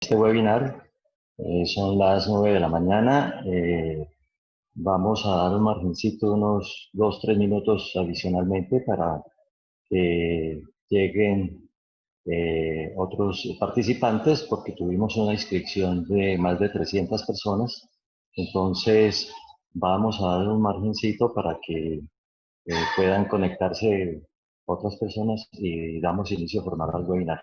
Este webinar. Son las 9 de la mañana. Vamos a dar un margencito, unos 2, 3 minutos adicionalmente para que lleguen otros participantes, porque tuvimos una inscripción de más de 300 personas. Entonces, vamos a dar un margencito para que puedan conectarse otras personas y damos inicio formal al webinar.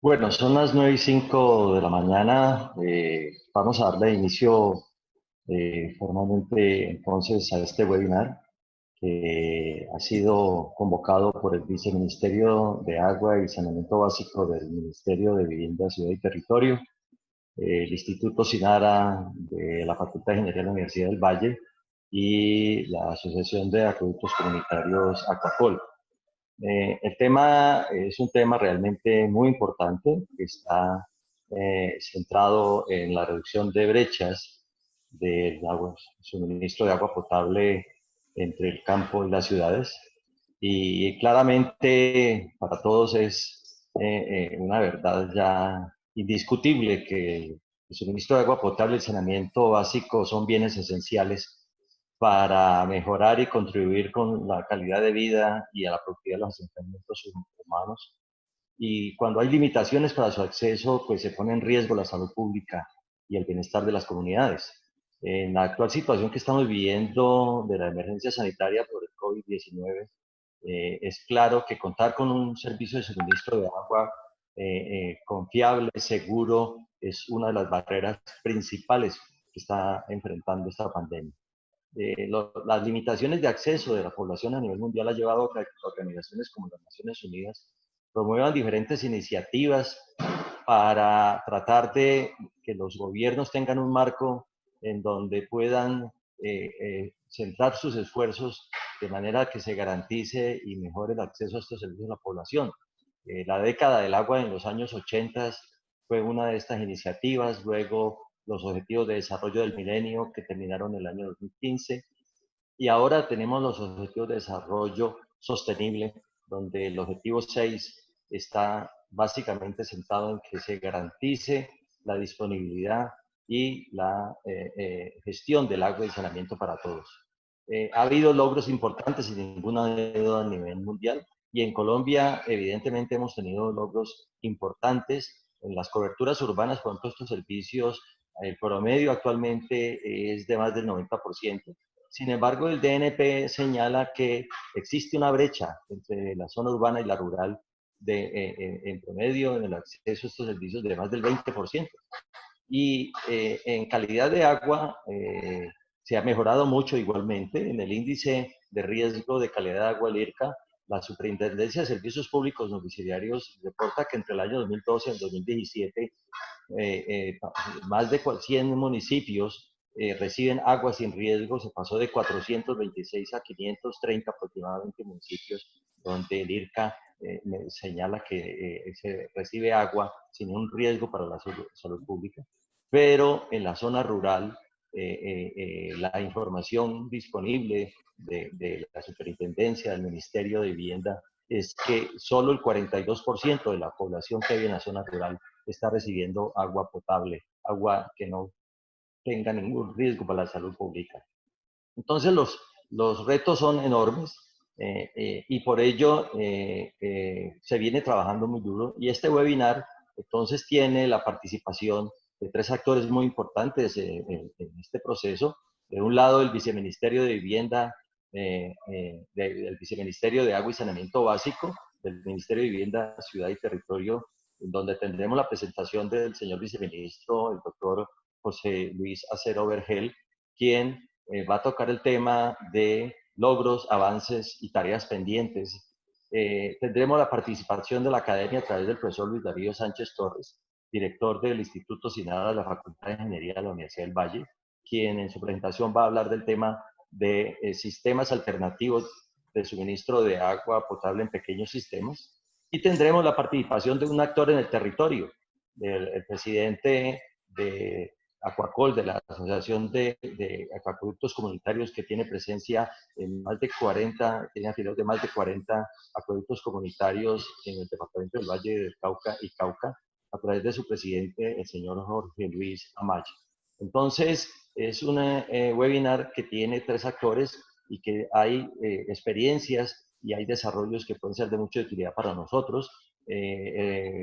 Bueno, son las 9:05 de la mañana. Vamos a darle inicio formalmente entonces a este webinar que ha sido convocado por el Viceministerio de Agua y Saneamiento Básico del Ministerio de Vivienda, Ciudad y Territorio, el Instituto Sinara de la Facultad de Ingeniería de la Universidad del Valle y la Asociación de Acueductos Comunitarios Aquacol. El tema es un tema realmente muy importante que está centrado en la reducción de brechas del agua, suministro de agua potable entre el campo y las ciudades. Y claramente para todos es una verdad ya indiscutible que el suministro de agua potable y el saneamiento básico son bienes esenciales para mejorar y contribuir con la calidad de vida y a la productividad de los asentamientos humanos. Y cuando hay limitaciones para su acceso, pues se pone en riesgo la salud pública y el bienestar de las comunidades. En la actual situación que estamos viviendo de la emergencia sanitaria por el COVID-19, es claro que contar con un servicio de suministro de agua confiable, seguro, es una de las barreras principales que está enfrentando esta pandemia. Las limitaciones de acceso de la población a nivel mundial ha llevado a que organizaciones como las Naciones Unidas promuevan diferentes iniciativas para tratar de que los gobiernos tengan un marco en donde puedan centrar sus esfuerzos de manera que se garantice y mejore el acceso a estos servicios a la población. La década del agua en los años 80 fue una de estas iniciativas, luego los Objetivos de Desarrollo del Milenio que terminaron en el año 2015 y ahora tenemos los Objetivos de Desarrollo Sostenible, donde el Objetivo 6 está básicamente centrado en que se garantice la disponibilidad y la gestión del agua y saneamiento para todos. Ha habido logros importantes, sin ninguna duda, a nivel mundial, y en Colombia evidentemente hemos tenido logros importantes en las coberturas urbanas. Por ejemplo, estos servicios, el promedio actualmente es de más del 90%. Sin embargo, el DNP señala que existe una brecha entre la zona urbana y la rural en promedio en el acceso a estos servicios de más del 20%. Y en calidad de agua se ha mejorado mucho igualmente. En el índice de riesgo de calidad de agua, el IRCA, la Superintendencia de Servicios Públicos Domiciliarios reporta que entre el año 2012 y el 2017 más de 100 municipios reciben agua sin riesgo. Se pasó de 426 a 530 aproximadamente municipios donde el IRCA me señala que se recibe agua sin un riesgo para la salud pública. Pero en la zona rural, la información disponible de la Superintendencia, del Ministerio de Vivienda, es que solo el 42% de la población que vive en la zona rural está recibiendo agua potable, agua que no tenga ningún riesgo para la salud pública. Entonces los retos son enormes y por ello se viene trabajando muy duro, y este webinar entonces tiene la participación de tres actores muy importantes en este proceso. De un lado, el Viceministerio de Vivienda, del Viceministerio de Agua y Saneamiento Básico, del Ministerio de Vivienda, Ciudad y Territorio, donde tendremos la presentación del señor viceministro, el doctor José Luis Acero Vergel, quien va a tocar el tema de logros, avances y tareas pendientes. Tendremos la participación de la academia a través del profesor Luis Darío Sánchez Torres, director del Instituto SINADA de la Facultad de Ingeniería de la Universidad del Valle, quien en su presentación va a hablar del tema de sistemas alternativos de suministro de agua potable en pequeños sistemas. Y tendremos la participación de un actor en el territorio, del presidente de Acuacol, de la Asociación de Acueductos Comunitarios, que tiene presencia en más de 40, tiene afiliados de más de 40 acueductos comunitarios en el departamento del Valle del Cauca y Cauca, a través de su presidente, el señor Jorge Luis Amaya. Entonces, es un webinar que tiene tres actores y que hay experiencias y hay desarrollos que pueden ser de mucha utilidad para nosotros.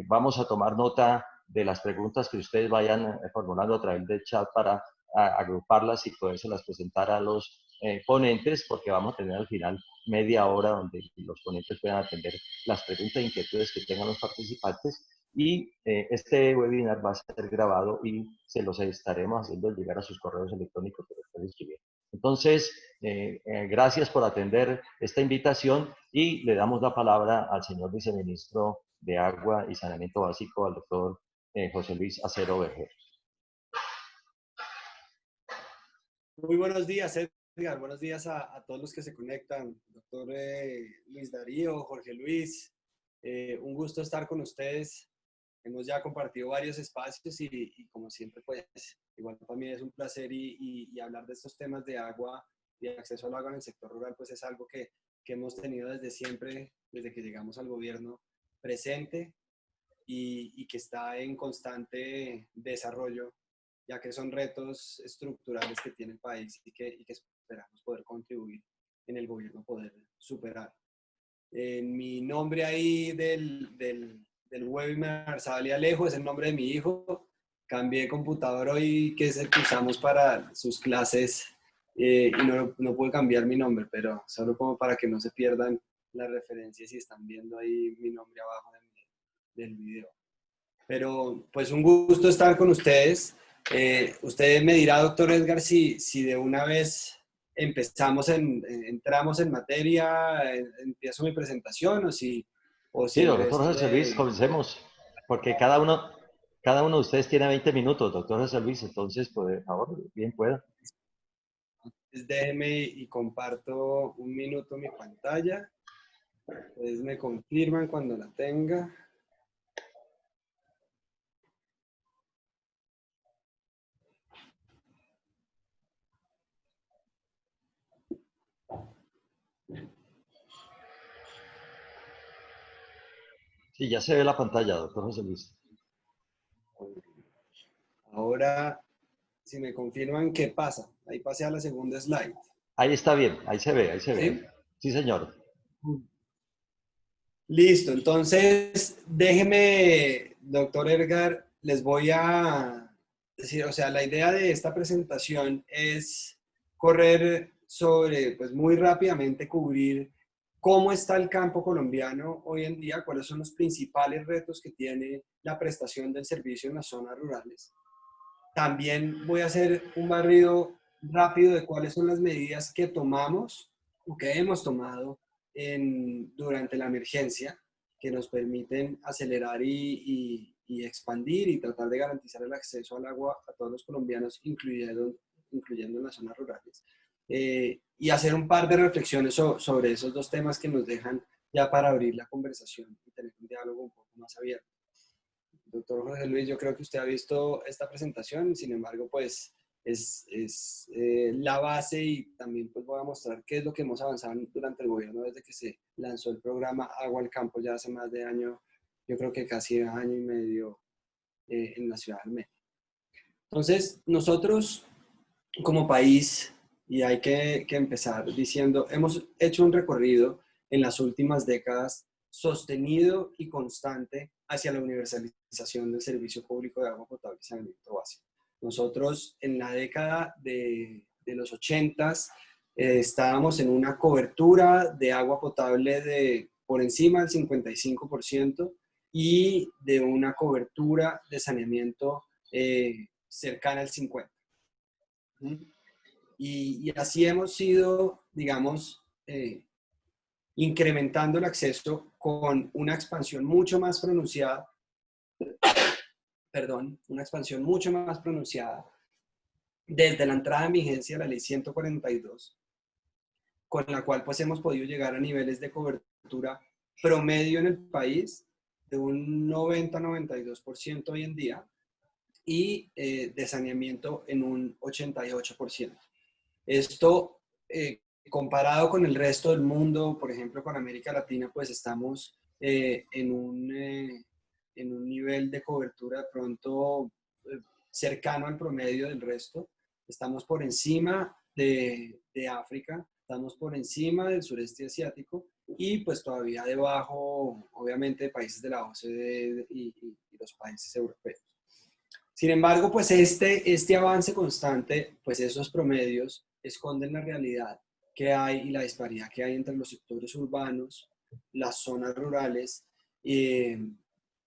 Vamos a tomar nota de las preguntas que ustedes vayan formulando a través del chat para agruparlas y podérselas presentar a los ponentes, porque vamos a tener al final media hora donde los ponentes puedan atender las preguntas e inquietudes que tengan los participantes. Y este webinar va a ser grabado y se los estaremos haciendo llegar a sus correos electrónicos que ustedes escribieron. Entonces, gracias por atender esta invitación y le damos la palabra al señor viceministro de Agua y Saneamiento Básico, al doctor José Luis Acero Vergel. Muy buenos días, Edgar. Buenos días a todos los que se conectan. Doctor Luis Darío, Jorge Luis, un gusto estar con ustedes. Hemos ya compartido varios espacios y como siempre, pues, igual para mí es un placer y hablar de estos temas de agua y acceso al agua en el sector rural, pues es algo que hemos tenido desde siempre, desde que llegamos al gobierno presente y que está en constante desarrollo, ya que son retos estructurales que tiene el país y que esperamos poder contribuir en el gobierno, poder superar. Mi nombre ahí del webinar, Sabali Alejo, es el nombre de mi hijo. Cambié de computador hoy, que es el que usamos para sus clases, y no pude cambiar mi nombre, pero solo como para que no se pierdan las referencias y están viendo ahí mi nombre abajo del video. Pero pues un gusto estar con ustedes. Usted me dirá, doctor Edgar, si de una vez entramos en materia, empiezo mi presentación o si Sí, el doctor resto José Luis, comencemos, porque cada uno Cada uno de ustedes tiene 20 minutos, doctor José Luis, entonces, por favor, bien pueda. Entonces, déjeme y comparto un minuto mi pantalla. Ustedes me confirman cuando la tenga. Sí, ya se ve la pantalla, doctor José Luis. Ahora, si me confirman, ¿qué pasa? Ahí pasé a la segunda slide. Ahí está bien, ahí se ve, ahí se ve. ¿Sí? Sí, señor. Listo, entonces déjeme, doctor Edgar, les voy a decir, o sea, la idea de esta presentación es correr sobre, pues muy rápidamente cubrir cómo está el campo colombiano hoy en día, cuáles son los principales retos que tiene la prestación del servicio en las zonas rurales. También voy a hacer un barrido rápido de cuáles son las medidas que tomamos o que hemos tomado durante la emergencia que nos permiten acelerar y expandir y tratar de garantizar el acceso al agua a todos los colombianos, incluyendo en las zonas rurales. Y hacer un par de reflexiones sobre esos dos temas que nos dejan ya para abrir la conversación y tener un diálogo un poco más abierto. Doctor Jorge Luis, yo creo que usted ha visto esta presentación, sin embargo, pues es la base y también pues voy a mostrar qué es lo que hemos avanzado durante el gobierno desde que se lanzó el programa Agua al Campo ya hace más de año, yo creo que casi año y medio en la ciudad de México. Entonces, nosotros como país, y hay que empezar diciendo, hemos hecho un recorrido en las últimas décadas sostenido y constante hacia la universalización del servicio público de agua potable y saneamiento básico. Nosotros en la década de los 80s estábamos en una cobertura de agua potable de por encima del 55% y de una cobertura de saneamiento cercana al 50%. Y así hemos ido, digamos, incrementando el acceso con una expansión mucho más pronunciada, una expansión mucho más pronunciada desde la entrada en vigencia de la ley 142, con la cual pues hemos podido llegar a niveles de cobertura promedio en el país de un 90-92% hoy en día y de saneamiento en un 88%. Esto, comparado con el resto del mundo, por ejemplo, con América Latina, pues estamos en un nivel de cobertura de pronto cercano al promedio del resto. Estamos por encima de África, estamos por encima del sureste asiático y pues todavía debajo, obviamente, de países de la OCDE y los países europeos. Sin embargo, pues este avance constante, pues esos promedios esconden la realidad que hay y la disparidad que hay entre los sectores urbanos, las zonas rurales,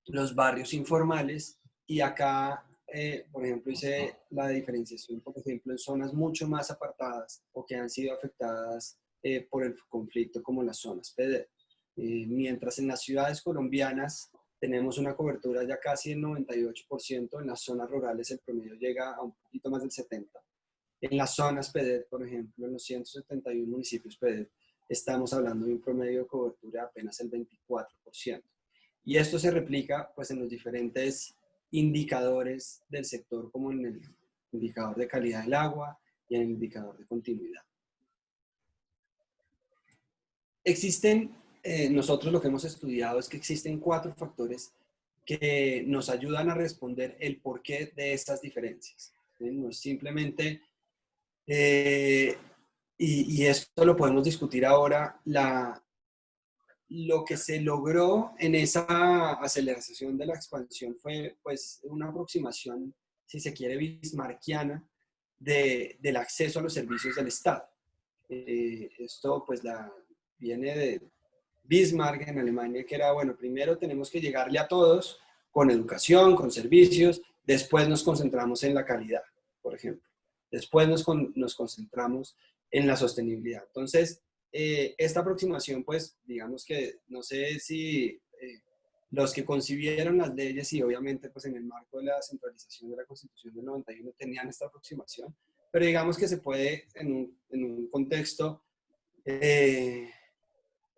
los barrios informales y acá, por ejemplo, hice la diferenciación, por ejemplo, en zonas mucho más apartadas o que han sido afectadas por el conflicto como las zonas PD. Mientras en las ciudades colombianas tenemos una cobertura ya casi del 98%, en las zonas rurales el promedio llega a un poquito más del 70%. En las zonas PEDET, por ejemplo, en los 171 municipios PEDET, estamos hablando de un promedio de cobertura de apenas el 24%. Y esto se replica pues, en los diferentes indicadores del sector, como en el indicador de calidad del agua y en el indicador de continuidad. Nosotros lo que hemos estudiado es que existen 4 factores que nos ayudan a responder el porqué de estas diferencias. ¿Sí? No es simplemente, y esto lo podemos discutir ahora, lo que se logró en esa aceleración de la expansión fue pues una aproximación, si se quiere, bismarckiana del acceso a los servicios del Estado. Esto pues viene de Bismarck en Alemania, que era, bueno, primero tenemos que llegarle a todos con educación, con servicios, después nos concentramos en la calidad, por ejemplo. Después nos concentramos en la sostenibilidad. Entonces, esta aproximación, pues, digamos que no sé si los que concibieron las leyes y obviamente pues en el marco de la centralización de la Constitución del 91 tenían esta aproximación, pero digamos que se puede en un contexto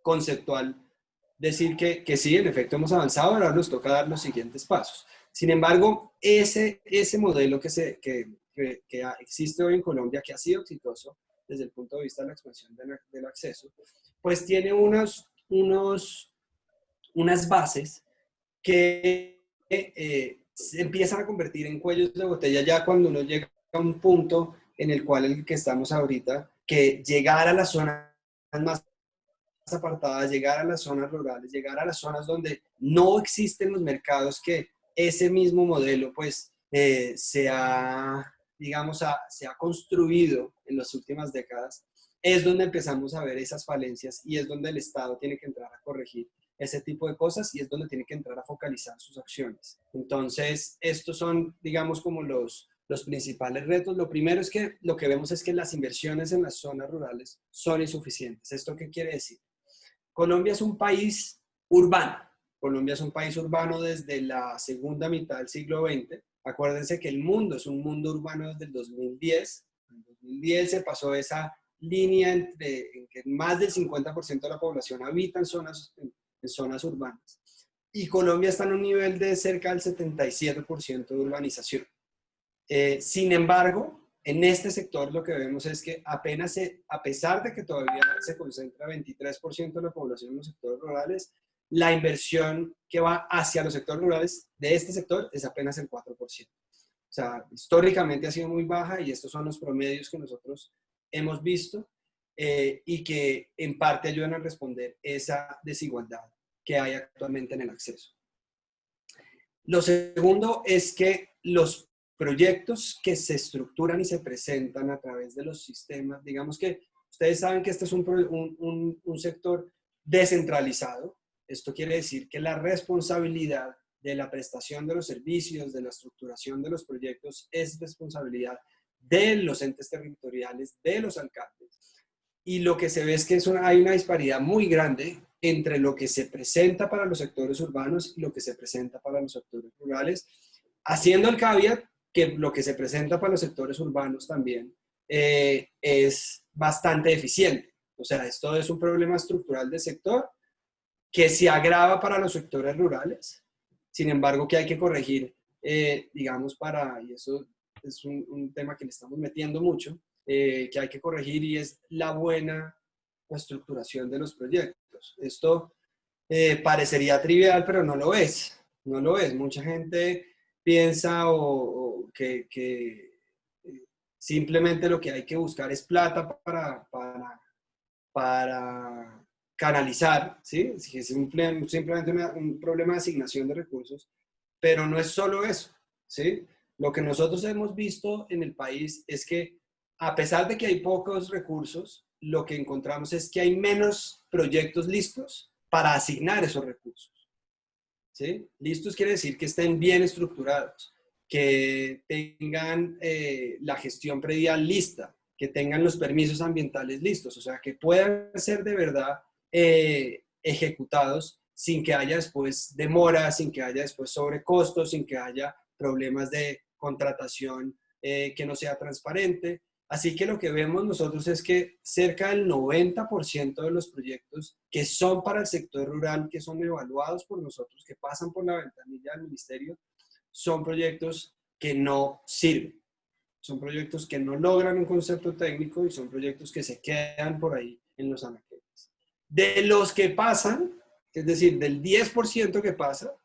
conceptual decir que sí, en efecto hemos avanzado, ahora nos toca dar los siguientes pasos. Sin embargo, ese modelo que existe hoy en Colombia, que ha sido exitoso desde el punto de vista de la expansión del acceso, pues tiene unas bases que se empiezan a convertir en cuellos de botella ya cuando uno llega a un punto en el cual el que estamos ahorita, que llegar a las zonas más apartadas, llegar a las zonas rurales, llegar a las zonas donde no existen los mercados, que ese mismo modelo pues digamos, se ha construido en las últimas décadas, es donde empezamos a ver esas falencias y es donde el Estado tiene que entrar a corregir ese tipo de cosas y es donde tiene que entrar a focalizar sus acciones. Entonces, estos son, digamos, como los principales retos. Lo primero es que lo que vemos es que las inversiones en las zonas rurales son insuficientes. ¿Esto qué quiere decir? Colombia es un país urbano. Colombia es un país urbano desde la segunda mitad del siglo XX. Acuérdense que el mundo es un mundo urbano desde el 2010. En 2010 se pasó esa línea en que más del 50% de la población habita en zonas urbanas. Y Colombia está en un nivel de cerca del 77% de urbanización. Sin embargo, en este sector lo que vemos es que a pesar de que todavía se concentra 23% de la población en los sectores rurales, la inversión que va hacia los sectores rurales de este sector es apenas el 4%. O sea, históricamente ha sido muy baja y estos son los promedios que nosotros hemos visto y que en parte ayudan a responder esa desigualdad que hay actualmente en el acceso. Lo segundo es que los proyectos que se estructuran y se presentan a través de los sistemas, digamos que ustedes saben que este es un sector descentralizado. Esto quiere decir que la responsabilidad de la prestación de los servicios, de la estructuración de los proyectos, es responsabilidad de los entes territoriales, de los alcaldes. Y lo que se ve es que hay una disparidad muy grande entre lo que se presenta para los sectores urbanos y lo que se presenta para los sectores rurales, haciendo el caveat que lo que se presenta para los sectores urbanos también es bastante deficiente. O sea, esto es un problema estructural del sector que se agrava para los sectores rurales, sin embargo que hay que corregir, digamos, y eso es un tema que le estamos metiendo mucho, que hay que corregir y es la buena estructuración de los proyectos. Esto parecería trivial, pero no lo es. No lo es. Mucha gente piensa que simplemente lo que hay que buscar es plata para canalizar, ¿sí? Es simplemente un problema de asignación de recursos, pero no es solo eso, ¿sí? Lo que nosotros hemos visto en el país es que a pesar de que hay pocos recursos, lo que encontramos es que hay menos proyectos listos para asignar esos recursos, ¿sí? Listos quiere decir que estén bien estructurados, que tengan la gestión predial lista, que tengan los permisos ambientales listos, o sea, que puedan ser de verdad ejecutados sin que haya después demoras, sin que haya después sobrecostos, sin que haya problemas de contratación que no sea transparente. Así que lo que vemos nosotros es que cerca del 90% de los proyectos que son para el sector rural, que son evaluados por nosotros, que pasan por la ventanilla del ministerio, son proyectos que no sirven. Son proyectos que no logran un concepto técnico y son proyectos que se quedan por ahí en los anaqueles. De los que pasan, es decir, del 10% que pasa,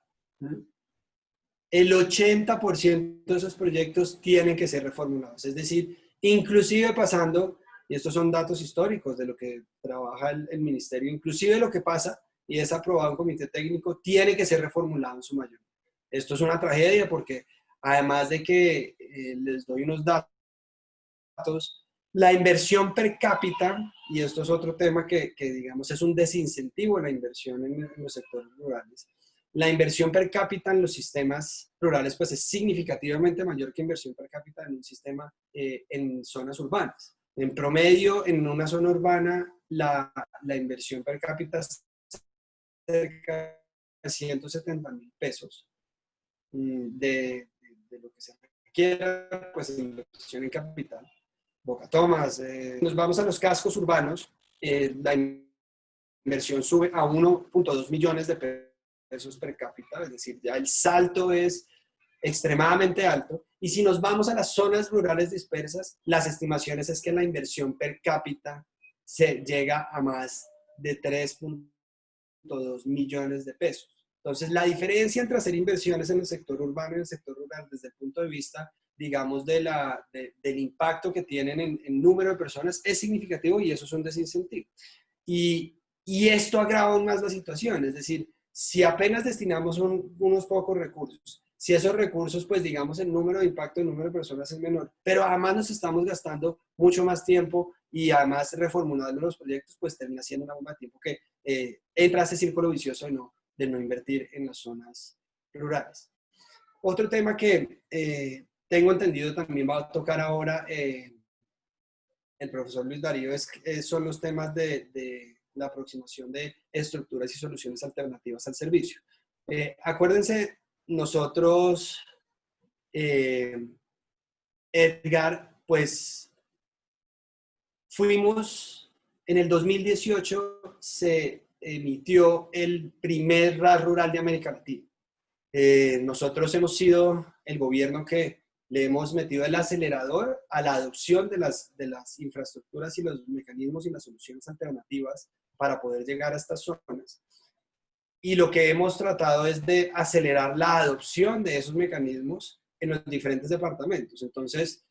el 80% de esos proyectos tienen que ser reformulados. Es decir, inclusive pasando, y estos son datos históricos de lo que trabaja el ministerio, inclusive lo que pasa y es aprobado en comité técnico, tiene que ser reformulado en su mayoría. Esto es una tragedia porque además de que les doy unos datos, la inversión per cápita, y esto es otro tema que digamos es un desincentivo en la inversión en los sectores rurales, la inversión per cápita en los sistemas rurales pues es significativamente mayor que inversión per cápita en un sistema en zonas urbanas. En promedio, en una zona urbana, la inversión per cápita es cerca 170.000 pesos de lo que se requiera, pues inversión en capital. Bocatomas, nos vamos a los cascos urbanos, la inversión sube a 1.2 millones de pesos per cápita, es decir, ya el salto es extremadamente alto. Y si nos vamos a las zonas rurales dispersas, las estimaciones es que la inversión per cápita se llega a más de 3.2 millones de pesos. Entonces, la diferencia entre hacer inversiones en el sector urbano y en el sector rural desde el punto de vista, digamos, del impacto que tienen en número de personas es significativo y eso es un desincentivo. Y esto agrava aún más la situación, es decir, si apenas destinamos unos pocos recursos, si esos recursos, pues digamos, el número de impacto, el número de personas es menor, pero además nos estamos gastando mucho más tiempo y además reformulando los proyectos, pues termina siendo una bomba de tiempo que entra a ese círculo vicioso de no invertir en las zonas rurales. Otro tema que tengo entendido también va a tocar ahora el profesor Luis Darío son los temas de la aproximación de estructuras y soluciones alternativas al servicio. Acuérdense, nosotros, Edgar, pues fuimos, en el 2018 se emitió el primer RAS rural de América Latina. Nosotros hemos sido el gobierno que le hemos metido el acelerador a la adopción de las infraestructuras y los mecanismos y las soluciones alternativas para poder llegar a estas zonas. Y lo que hemos tratado es de acelerar la adopción de esos mecanismos en los diferentes departamentos. Entonces,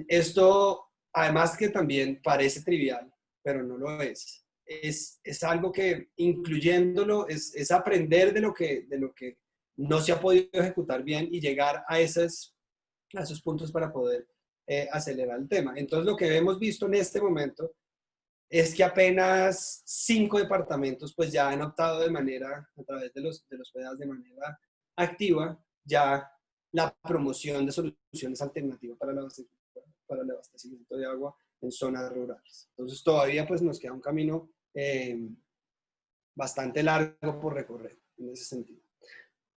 esto, además que también parece trivial, pero no lo es. Es algo que, incluyéndolo, es aprender de lo que no se ha podido ejecutar bien y llegar a esos puntos para poder acelerar el tema. Entonces, lo que hemos visto en este momento es que apenas 5 departamentos pues ya han optado de manera, a través de los PDAs de manera activa, ya la promoción de soluciones alternativas para el abastecimiento de agua en zonas rurales. Entonces todavía pues nos queda un camino bastante largo por recorrer en ese sentido.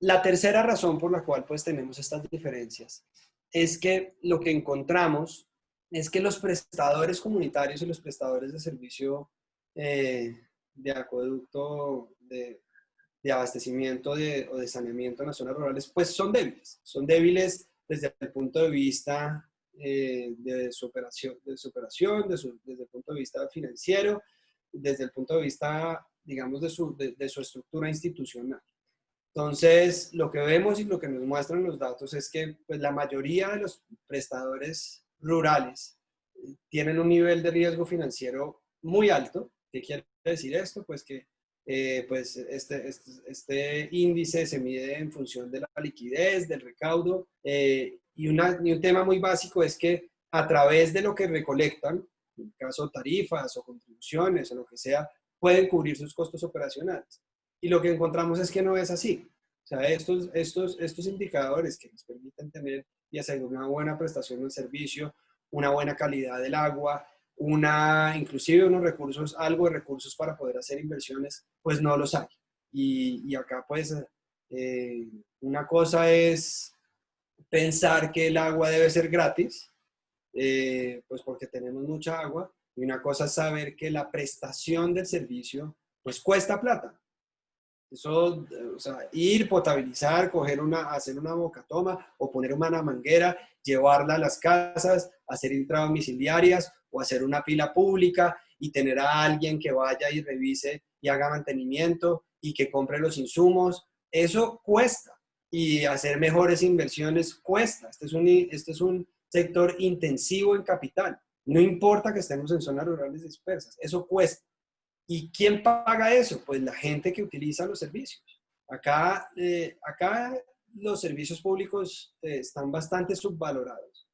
La tercera razón por la cual pues tenemos estas diferencias es que lo que encontramos es que los prestadores comunitarios y los prestadores de servicio de acueducto, de abastecimiento o de saneamiento en las zonas rurales, pues son débiles. Son débiles desde el punto de vista de su operación, desde el punto de vista financiero, desde el punto de vista, digamos, de su estructura institucional. Entonces, lo que vemos y lo que nos muestran los datos es que pues, la mayoría de los prestadores rurales tienen un nivel de riesgo financiero muy alto. ¿Qué quiere decir esto? Pues que pues este índice se mide en función de la liquidez, del recaudo, y un tema muy básico es que a través de lo que recolectan, en el caso de tarifas o contribuciones o lo que sea, pueden cubrir sus costos operacionales. Y lo que encontramos es que no es así. O sea, estos indicadores que nos permiten tener y hacer una buena prestación del servicio, una buena calidad del agua, inclusive unos recursos, algo de recursos para poder hacer inversiones, pues no los hay. Y acá pues una cosa es pensar que el agua debe ser gratis, pues porque tenemos mucha agua, y una cosa es saber que la prestación del servicio pues cuesta plata. Eso, o sea, ir, potabilizar, hacer una bocatoma o poner una manguera, llevarla a las casas, hacer intradomiciliarias o hacer una pila pública y tener a alguien que vaya y revise y haga mantenimiento y que compre los insumos, eso cuesta. Y hacer mejores inversiones cuesta. Este es un sector intensivo en capital. No importa que estemos en zonas rurales dispersas, eso cuesta. ¿Y quién paga eso? Pues la gente que utiliza los servicios. Acá los servicios públicos están bastante subvalorados.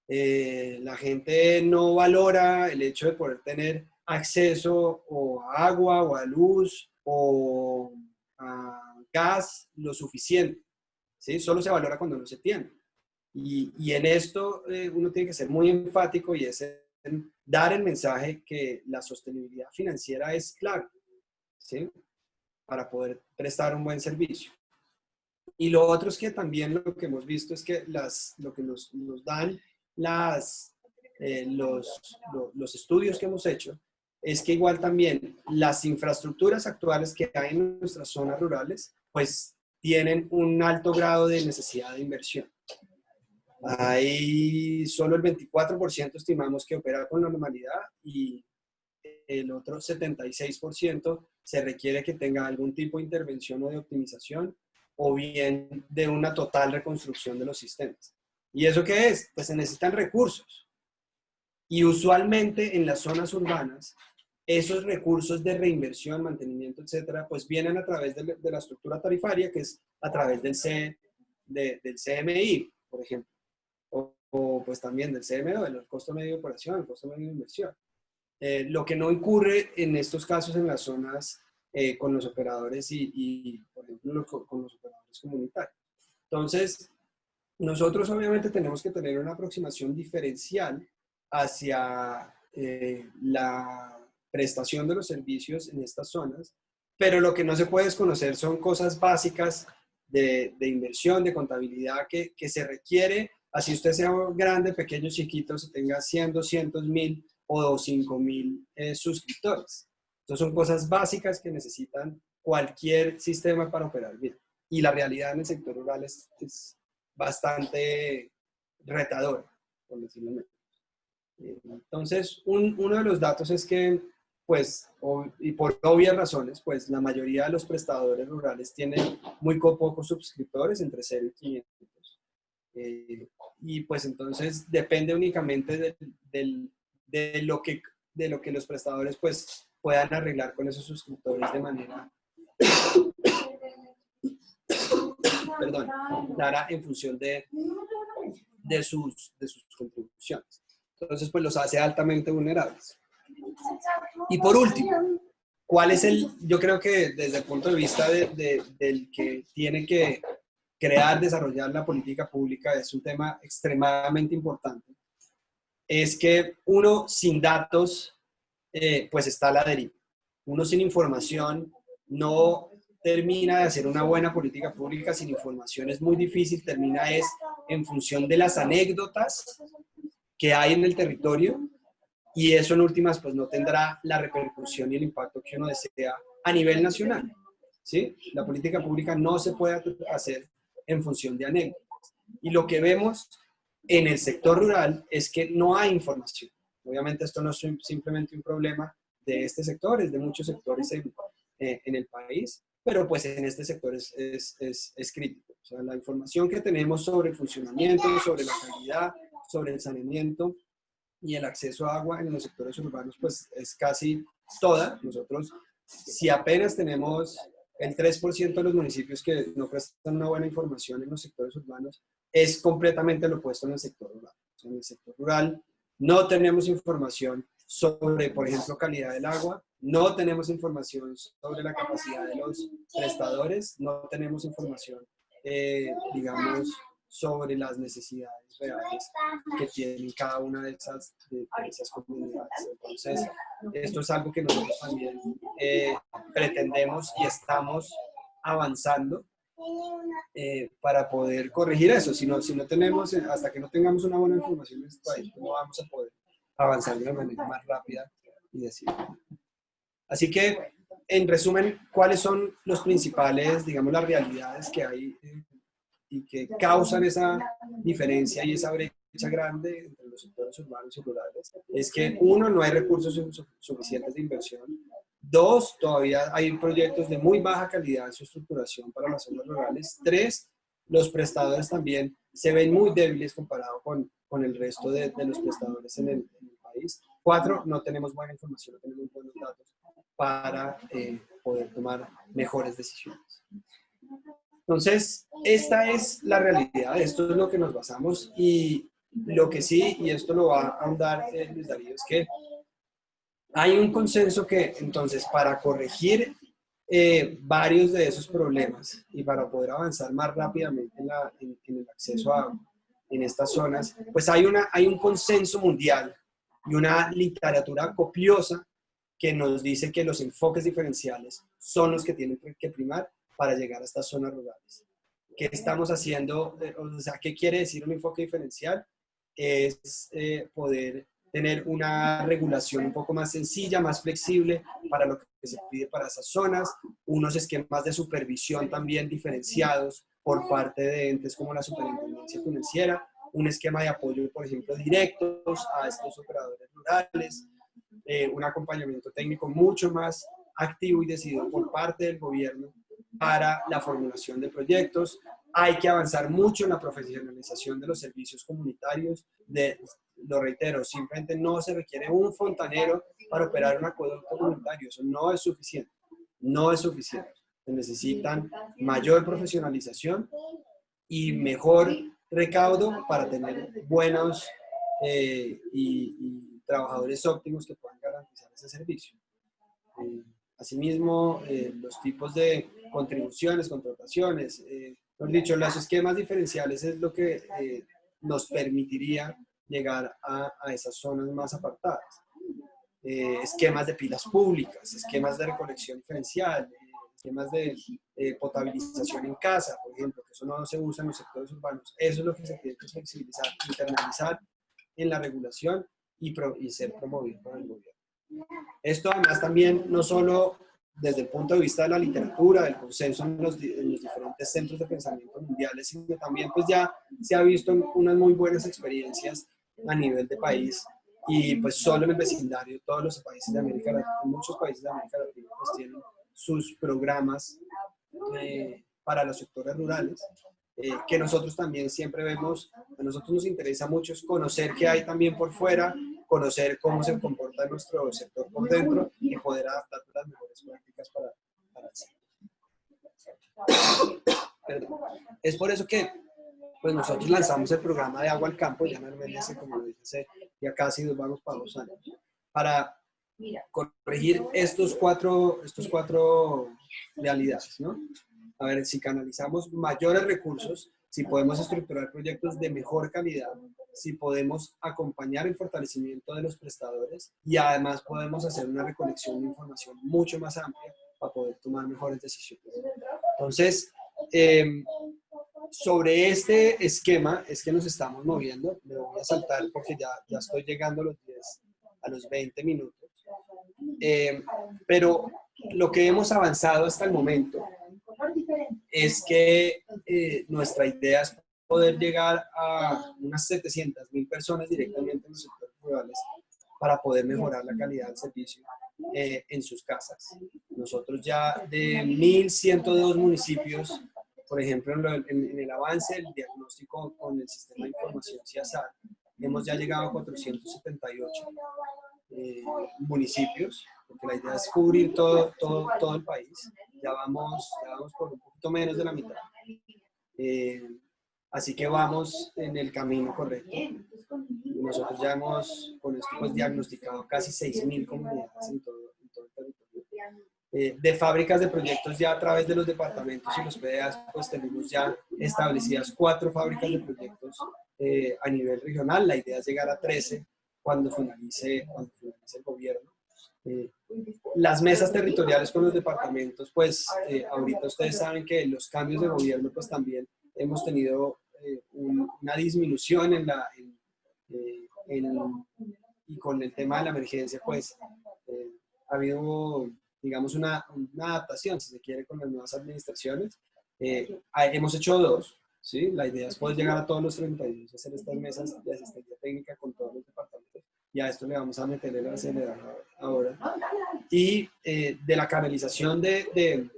La gente no valora el hecho de poder tener acceso o a agua o a luz o a gas lo suficiente, ¿sí? Solo se valora cuando no se tiene. Y en esto uno tiene que ser muy enfático y es dar el mensaje que la sostenibilidad financiera es clave, ¿sí? para poder prestar un buen servicio. Y lo otro es que también lo que hemos visto es que lo que nos dan los estudios que hemos hecho es que igual también las infraestructuras actuales que hay en nuestras zonas rurales, pues tienen un alto grado de necesidad de inversión. Ahí solo el 24% estimamos que opera con normalidad y el otro 76% se requiere que tenga algún tipo de intervención o de optimización o bien de una total reconstrucción de los sistemas. ¿Y eso qué es? Pues se necesitan recursos. Y usualmente en las zonas urbanas, esos recursos de reinversión, mantenimiento, etcétera, pues vienen a través de la estructura tarifaria, que es a través del CMI, por ejemplo, o pues también del CMO, del costo medio de operación, el costo medio de inversión. Lo que no ocurre en estos casos en las zonas con los operadores y por ejemplo, con los operadores comunitarios. Entonces, nosotros obviamente tenemos que tener una aproximación diferencial hacia la prestación de los servicios en estas zonas, pero lo que no se puede desconocer son cosas básicas de inversión, de contabilidad que se requiere, así usted sea grande, pequeño, chiquito, si tenga 100, 200 mil o 5,000 suscriptores. Entonces son cosas básicas que necesitan cualquier sistema para operar bien. Y la realidad en el sector rural es bastante retadora, por decirlo menos. Entonces, uno de los datos es que, pues, y por obvias razones, pues la mayoría de los prestadores rurales tienen muy pocos suscriptores, entre 0 y 500. Y pues entonces depende únicamente de lo que los prestadores pues puedan arreglar con esos suscriptores de manera clara en función de sus contribuciones. Entonces, pues los hace altamente vulnerables. Y por último, ¿cuál es yo creo que desde el punto de vista del que tiene que crear, desarrollar la política pública, es un tema extremadamente importante? Es que uno sin datos, pues está a la deriva. Uno sin información no termina de hacer una buena política pública. Sin información es muy difícil, termina en función de las anécdotas que hay en el territorio, y eso en últimas pues no tendrá la repercusión y el impacto que uno desea a nivel nacional, ¿sí? La política pública no se puede hacer en función de anécdotas. Y lo que vemos en el sector rural es que no hay información. Obviamente esto no es simplemente un problema de este sector, es de muchos sectores en el país, pero pues en este sector es crítico. O sea, la información que tenemos sobre el funcionamiento, sobre la calidad, sobre el saneamiento y el acceso a agua en los sectores urbanos, pues es casi toda. Nosotros, si apenas tenemos el 3% de los municipios que no prestan una buena información en los sectores urbanos, es completamente lo opuesto en el sector rural. O sea, en el sector rural no tenemos información sobre, por ejemplo, calidad del agua, no tenemos información sobre la capacidad de los prestadores, no tenemos información, digamos, sobre las necesidades reales que tienen cada una de esas comunidades. Entonces, esto es algo que nosotros también pretendemos y estamos avanzando para poder corregir eso. Si no tenemos, hasta que no tengamos una buena información en este país, no vamos a poder avanzar de una manera más rápida y decidida. Así que, en resumen, ¿cuáles son los principales, digamos, las realidades que hay y que causan esa diferencia y esa brecha grande entre los sectores urbanos y rurales? Es que, uno, no hay recursos suficientes de inversión. Dos, todavía hay proyectos de muy baja calidad en su estructuración para las zonas rurales. Tres, los prestadores también se ven muy débiles comparado con el resto de los prestadores en el país. Cuatro, no tenemos buena información, no tenemos buenos datos para poder tomar mejores decisiones. Entonces, esta es la realidad, esto es lo que nos basamos, y lo que sí, y esto lo va a ahondar Luis Darío, es que hay un consenso que, entonces, para corregir varios de esos problemas y para poder avanzar más rápidamente en el acceso a agua en estas zonas, pues hay un consenso mundial y una literatura copiosa que nos dice que los enfoques diferenciales son los que tienen que primar para llegar a estas zonas rurales. ¿Qué estamos haciendo? O sea, ¿qué quiere decir un enfoque diferencial? Es poder tener una regulación un poco más sencilla, más flexible para lo que se pide para esas zonas, unos esquemas de supervisión también diferenciados por parte de entes como la Superintendencia Financiera, un esquema de apoyo, por ejemplo, directos a estos operadores rurales, un acompañamiento técnico mucho más activo y decidido por parte del gobierno para la formulación de proyectos. Hay que avanzar mucho en la profesionalización de los servicios comunitarios. Lo reitero, simplemente no se requiere un fontanero para operar un acueducto comunitario. Eso no es suficiente. No es suficiente. Se necesitan mayor profesionalización y mejor recaudo para tener buenos y trabajadores óptimos que puedan garantizar ese servicio. Asimismo, los tipos de contribuciones, contrataciones, mejor dicho, los esquemas diferenciales es lo que nos permitiría llegar a esas zonas más apartadas. Esquemas de pilas públicas, esquemas de recolección diferencial, esquemas de potabilización en casa, por ejemplo, que eso no se usa en los sectores urbanos. Eso es lo que se tiene que flexibilizar, internalizar en la regulación y ser promovido por el gobierno. Esto además también no solo desde el punto de vista de la literatura, del consenso en los diferentes centros de pensamiento mundiales, sino también pues ya se ha visto unas muy buenas experiencias a nivel de país y pues solo en el vecindario, todos los países de América Latina, muchos países de América Latina pues tienen sus programas para los sectores rurales, que nosotros también siempre vemos. A nosotros nos interesa mucho es conocer qué hay también por fuera, conocer cómo se comporta nuestro sector por dentro y poder adaptar las mejores prácticas para el sector. Perdón. Es por eso que pues nosotros lanzamos el programa de Agua al Campo, ya normalmente hace, como lo dije, ya casi nos vamos para 2 años, para corregir estos cuatro realidades, ¿no? A ver, si canalizamos mayores recursos, si podemos estructurar proyectos de mejor calidad, si podemos acompañar el fortalecimiento de los prestadores y además podemos hacer una recolección de información mucho más amplia para poder tomar mejores decisiones. Entonces, sobre este esquema es que nos estamos moviendo. Me voy a saltar porque ya estoy llegando a los 20 minutos. Pero lo que hemos avanzado hasta el momento es que nuestra idea es poder llegar a unas 700.000 personas directamente en los sectores rurales para poder mejorar la calidad del servicio en sus casas. Nosotros ya de 1.102 municipios, por ejemplo, en el avance del diagnóstico con el sistema de información CIASAT, hemos ya llegado a 478 municipios, porque la idea es cubrir todo el país. Ya vamos por un poquito menos de la mitad. Así que vamos en el camino correcto. Nosotros ya hemos con esto pues diagnosticado casi 6.000 comunidades en todo el territorio. De fábricas de proyectos ya a través de los departamentos y los PDAs, pues tenemos ya establecidas 4 fábricas de proyectos a nivel regional. La idea es llegar a 13 cuando finalice el gobierno. Las mesas territoriales con los departamentos, pues ahorita ustedes saben que los cambios de gobierno, pues también hemos tenido una disminución y con el tema de la emergencia, pues ha habido, digamos, una adaptación, si se quiere, con las nuevas administraciones. Hemos hecho 2, ¿sí? La idea es poder llegar a todos los 32, hacer estas mesas de asistencia técnica con todos los departamentos. Y a esto le vamos a meter el acelerador ahora. Y de la canalización de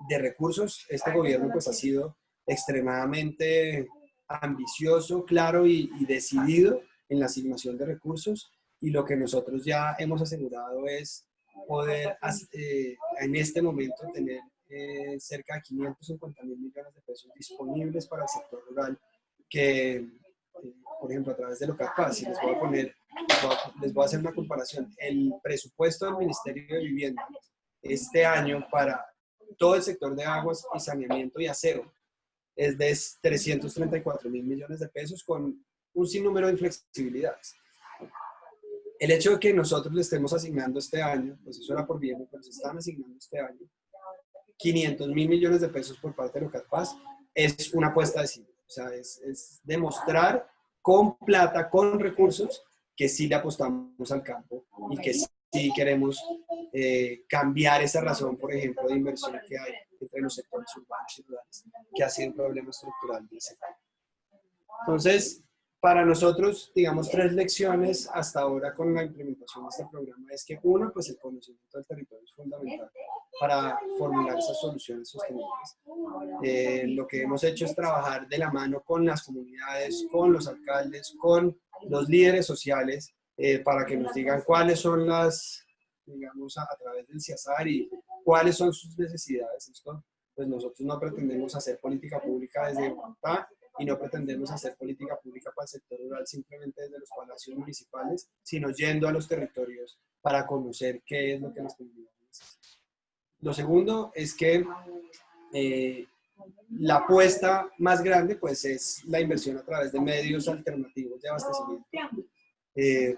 recursos, este gobierno pues ha sido extremadamente ambicioso, claro y decidido en la asignación de recursos, y lo que nosotros ya hemos asegurado es poder en este momento tener cerca de 550.000 millones de pesos disponibles para el sector rural, que por ejemplo a través de Locapaz, si les voy a hacer una comparación, el presupuesto del Ministerio de Vivienda este año para todo el sector de aguas y saneamiento y aseo es de 334.000 millones de pesos con un sinnúmero de inflexibilidades. El hecho de que nosotros le estemos asignando este año, pues eso era por bien, pero se están asignando este año 500.000 millones de pesos por parte de Locatpaz, es una apuesta de sí. O sea, es demostrar con plata, con recursos, que sí le apostamos al campo y que sí queremos cambiar esa razón, por ejemplo, de inversión que hay entre los sectores urbanos y rurales, que ha sido un problema estructural del sector. Entonces, para nosotros, digamos, 3 lecciones hasta ahora con la implementación de este programa es que, uno, pues el conocimiento del territorio es fundamental para formular esas soluciones sostenibles. Lo que hemos hecho es trabajar de la mano con las comunidades, con los alcaldes, con los líderes sociales, para que nos digan cuáles son las, digamos, a través del CIASAR y cuáles son sus necesidades. Esto, pues nosotros no pretendemos hacer política pública desde Bogotá, y no pretendemos hacer política pública para el sector rural simplemente desde los palacios municipales, sino yendo a los territorios para conocer qué es lo que las comunidades necesitan. Lo segundo es que la apuesta más grande pues es la inversión a través de medios alternativos de abastecimiento.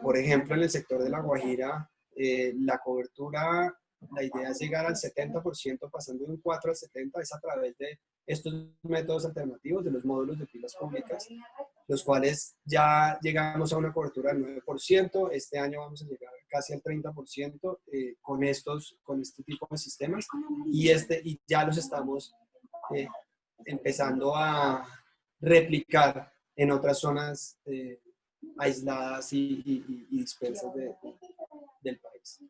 Por ejemplo, en el sector de La Guajira, la cobertura, la idea es llegar al 70%, pasando de un 4 al 70, es a través de estos métodos alternativos, de los módulos de pilas públicas, los cuales ya llegamos a una cobertura del 9%, este año vamos a llegar casi al 30% con este tipo de sistemas, y ya los estamos empezando a replicar en otras zonas aisladas y dispersas del país.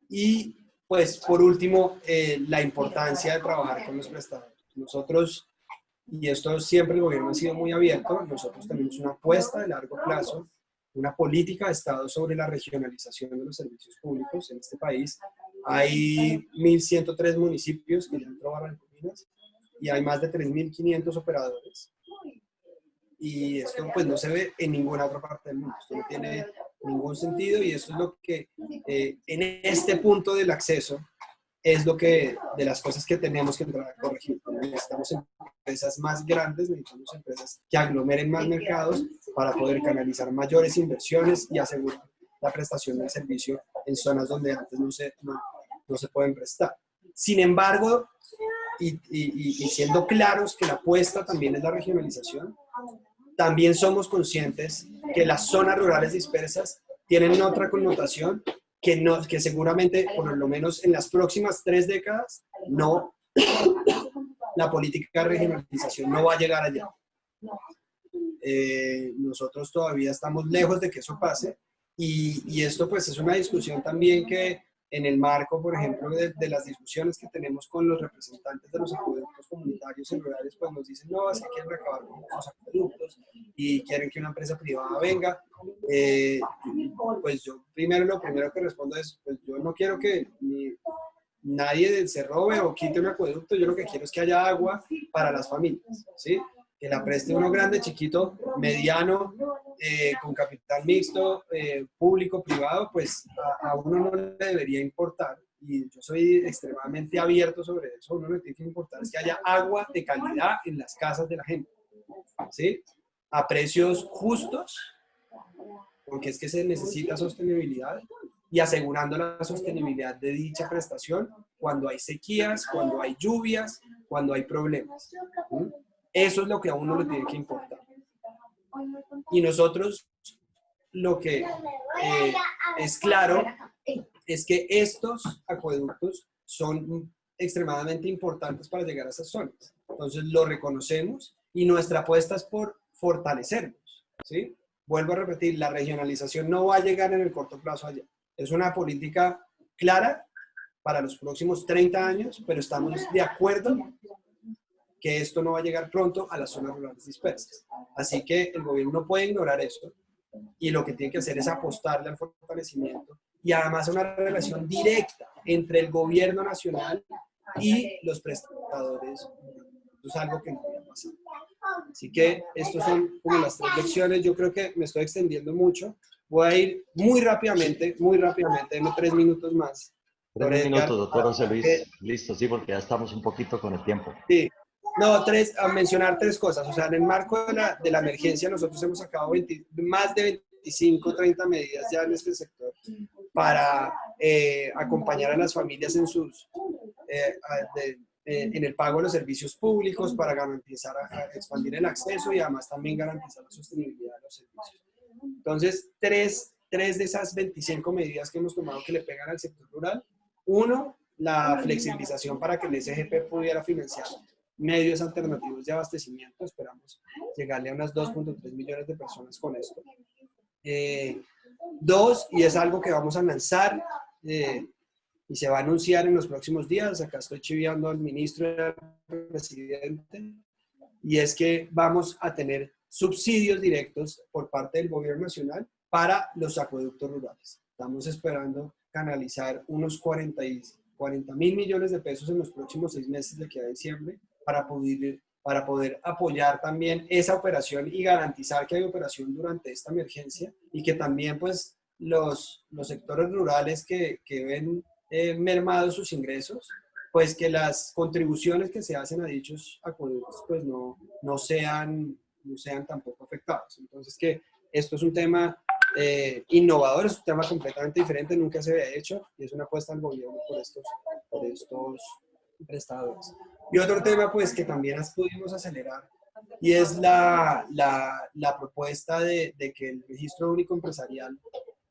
Y pues por último, la importancia de trabajar con los prestadores. Nosotros, y esto siempre el gobierno ha sido muy abierto, nosotros tenemos una apuesta de largo plazo, una política de Estado sobre la regionalización de los servicios públicos en este país. Hay 1.103 municipios que ya han probado en comunas y hay más de 3.500 operadores. Y esto pues no se ve en ninguna otra parte del mundo. Esto no tiene ningún sentido y eso es lo que en este punto del acceso es lo que, de las cosas que tenemos que entrar a corregir. Necesitamos empresas más grandes, necesitamos empresas que aglomeren más mercados para poder canalizar mayores inversiones y asegurar la prestación del servicio en zonas donde antes no se pueden prestar. Sin embargo, y siendo claros que la apuesta también es la regionalización, también somos conscientes que las zonas rurales dispersas tienen otra connotación que seguramente, por lo menos en las próximas 3 décadas, la política de regionalización no va a llegar allá. Nosotros todavía estamos lejos de que eso pase y esto pues es una discusión también que en el marco, por ejemplo, de las discusiones que tenemos con los representantes de los acueductos comunitarios y rurales, pues nos dicen, no, así quieren acabar con los acueductos y quieren que una empresa privada venga. Pues yo lo primero que respondo es, pues yo no quiero que nadie se robe o quite un acueducto, yo lo que quiero es que haya agua para las familias, ¿sí? Que la preste uno grande, chiquito, mediano, con capital mixto, público, privado, pues a uno no le debería importar, y yo soy extremadamente abierto sobre eso, uno lo que tiene que importar es que haya agua de calidad en las casas de la gente, ¿sí? A precios justos, porque es que se necesita sostenibilidad, y asegurando la sostenibilidad de dicha prestación cuando hay sequías, cuando hay lluvias, cuando hay problemas. ¿Sí? Eso es lo que a uno le tiene que importar. Y nosotros lo que es claro es que estos acueductos son extremadamente importantes para llegar a esas zonas. Entonces lo reconocemos y nuestra apuesta es por fortalecerlos, ¿sí? Vuelvo a repetir, la regionalización no va a llegar en el corto plazo allá. Es una política clara para los próximos 30 años, pero estamos de acuerdo que esto no va a llegar pronto a las zonas rurales dispersas. Así que el gobierno no puede ignorar eso y lo que tiene que hacer es apostarle al fortalecimiento y además a una relación directa entre el gobierno nacional y los prestadores. Esto es algo que no había pasado. Así que estas son como las 3 lecciones. Yo creo que me estoy extendiendo mucho. Voy a ir muy rápidamente, denme 3 minutos más. 3 minutos, doctor José Luis. Listo, sí, porque ya estamos un poquito con el tiempo. Sí. No, a mencionar 3 cosas. O sea, en el marco de la emergencia nosotros hemos sacado más de 25, 30 medidas ya en este sector para acompañar a las familias en sus en el pago de los servicios públicos, para garantizar a expandir el acceso y además también garantizar la sostenibilidad de los servicios. Entonces, tres de esas 25 medidas que hemos tomado que le pegan al sector rural. Uno, la flexibilización para que el SGP pudiera financiar medios alternativos de abastecimiento. Esperamos llegarle a unas 2.3 millones de personas con esto. Dos, y es algo que vamos a lanzar y se va a anunciar en los próximos días, acá estoy chiviando al ministro y al presidente, y es que vamos a tener subsidios directos por parte del gobierno nacional para los acueductos rurales. Estamos esperando canalizar unos 40.000 millones de pesos en los próximos 6 meses de aquí a diciembre para poder apoyar también esa operación y garantizar que hay operación durante esta emergencia, y que también pues los sectores rurales que ven mermados sus ingresos, pues que las contribuciones que se hacen a dichos acueductos pues no sean tampoco afectados. Entonces, que esto es un tema innovador, es un tema completamente diferente, nunca se había hecho, y es una apuesta al gobierno por estos prestadores. Y otro tema pues que también pudimos acelerar, y es la propuesta de que el registro único empresarial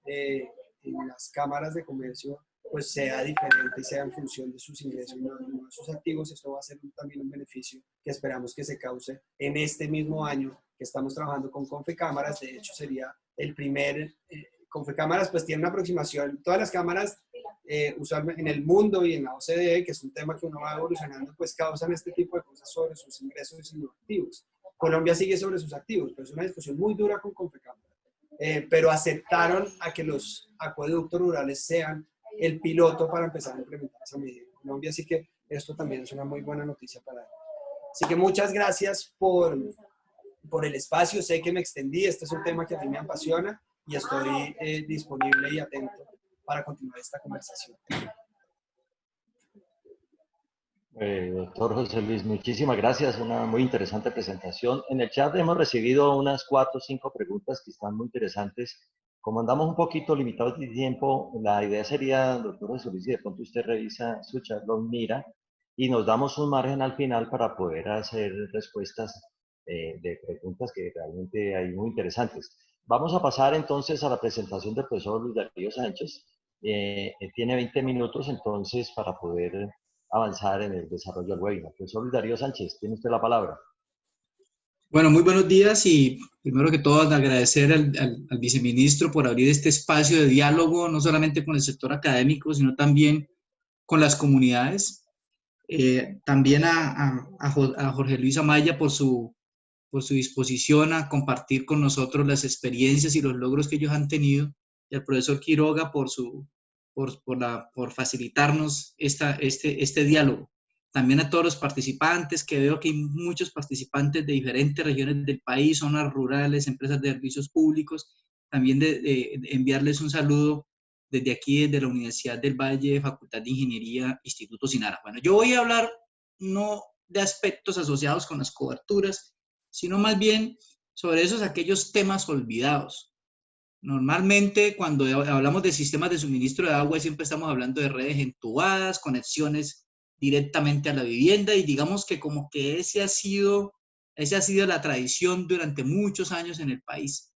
en las cámaras de comercio pues sea diferente y sea en función de sus ingresos, no de sus activos. Esto va a ser también un beneficio que esperamos que se cause en este mismo año que estamos trabajando con Confecámaras. De hecho, sería el primer... Confecámaras pues tiene una aproximación, todas las cámaras usualmente en el mundo y en la OCDE, que es un tema que uno va evolucionando, pues causan este tipo de cosas sobre sus ingresos y sus activos. Colombia sigue sobre sus activos, pero es una discusión muy dura con Confecámaras. Pero aceptaron a que los acueductos rurales sean el piloto para empezar a implementar esa medida en Colombia, así que esto también es una muy buena noticia para él. Así que muchas gracias por el espacio, sé que me extendí, este es un tema que a mí me apasiona y estoy disponible y atento para continuar esta conversación. Doctor José Luis, muchísimas gracias, una muy interesante presentación. En el chat hemos recibido unas 4 o 5 preguntas que están muy interesantes. Como andamos un poquito limitados de tiempo, la idea sería, doctor José Luis, si de pronto usted revisa su chat, lo mira y nos damos un margen al final para poder hacer respuestas de preguntas que realmente hay muy interesantes. Vamos a pasar entonces a la presentación del profesor Luis Darío Sánchez. Tiene 20 minutos entonces para poder avanzar en el desarrollo del webinar. Profesor Luis Darío Sánchez, tiene usted la palabra. Bueno, muy buenos días y primero que todo agradecer al viceministro por abrir este espacio de diálogo, no solamente con el sector académico, sino también con las comunidades. También a Jorge Luis Amaya por su disposición a compartir con nosotros las experiencias y los logros que ellos han tenido, y al profesor Quiroga por facilitarnos este diálogo. También a todos los participantes, que veo que hay muchos participantes de diferentes regiones del país, zonas rurales, empresas de servicios públicos. También de enviarles un saludo desde aquí, desde la Universidad del Valle, Facultad de Ingeniería, Instituto Sinara. Bueno, yo voy a hablar no de aspectos asociados con las coberturas, sino más bien sobre aquellos temas olvidados. Normalmente, cuando hablamos de sistemas de suministro de agua, siempre estamos hablando de redes entubadas, conexiones directamente a la vivienda, y digamos que como que esa ha sido la tradición durante muchos años en el país.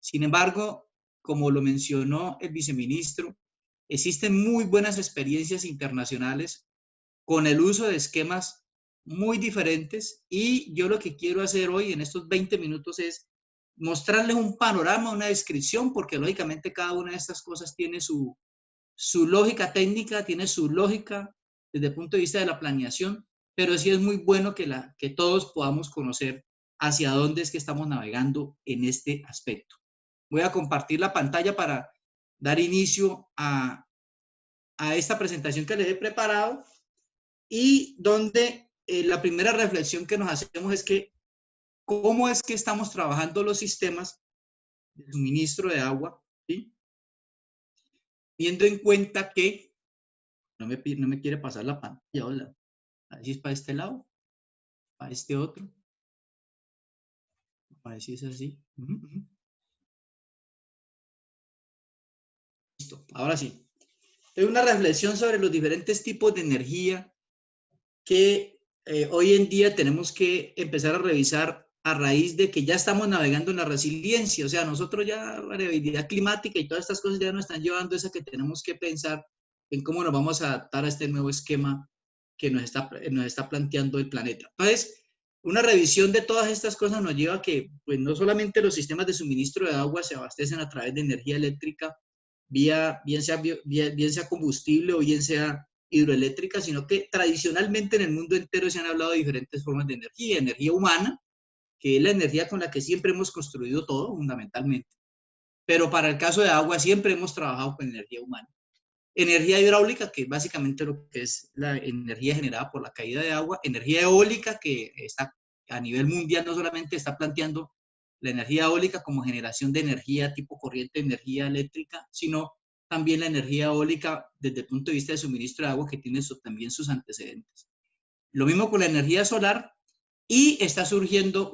Sin embargo, como lo mencionó el viceministro, existen muy buenas experiencias internacionales con el uso de esquemas muy diferentes, y yo lo que quiero hacer hoy en estos 20 minutos es mostrarles un panorama, una descripción, porque lógicamente cada una de estas cosas tiene su lógica técnica, tiene su lógica desde el punto de vista de la planeación, pero sí es muy bueno que todos podamos conocer hacia dónde es que estamos navegando en este aspecto. Voy a compartir la pantalla para dar inicio a esta presentación que les he preparado, y donde la primera reflexión que nos hacemos es que cómo es que estamos trabajando los sistemas de suministro de agua, ¿sí? Teniendo en cuenta que no me quiere pasar la pantalla, hola. A ver si es para este lado, para este otro, a ver si es así. Listo, ahora sí. Es una reflexión sobre los diferentes tipos de energía que hoy en día tenemos que empezar a revisar a raíz de que ya estamos navegando en la resiliencia. O sea, nosotros ya variabilidad climática y todas estas cosas ya nos están llevando a eso, que tenemos que pensar en cómo nos vamos a adaptar a este nuevo esquema que nos está planteando el planeta. Entonces, una revisión de todas estas cosas nos lleva a que pues, no solamente los sistemas de suministro de agua se abastecen a través de energía eléctrica, bien sea combustible o bien sea hidroeléctrica, sino que tradicionalmente en el mundo entero se han hablado de diferentes formas de energía. Energía humana, que es la energía con la que siempre hemos construido todo, fundamentalmente. Pero para el caso de agua siempre hemos trabajado con energía humana. Energía hidráulica, que es básicamente lo que es la energía generada por la caída de agua. Energía eólica, que está a nivel mundial no solamente está planteando la energía eólica como generación de energía tipo corriente de energía eléctrica, sino también la energía eólica desde el punto de vista de suministro de agua, que tiene también sus antecedentes. Lo mismo con la energía solar, y está surgiendo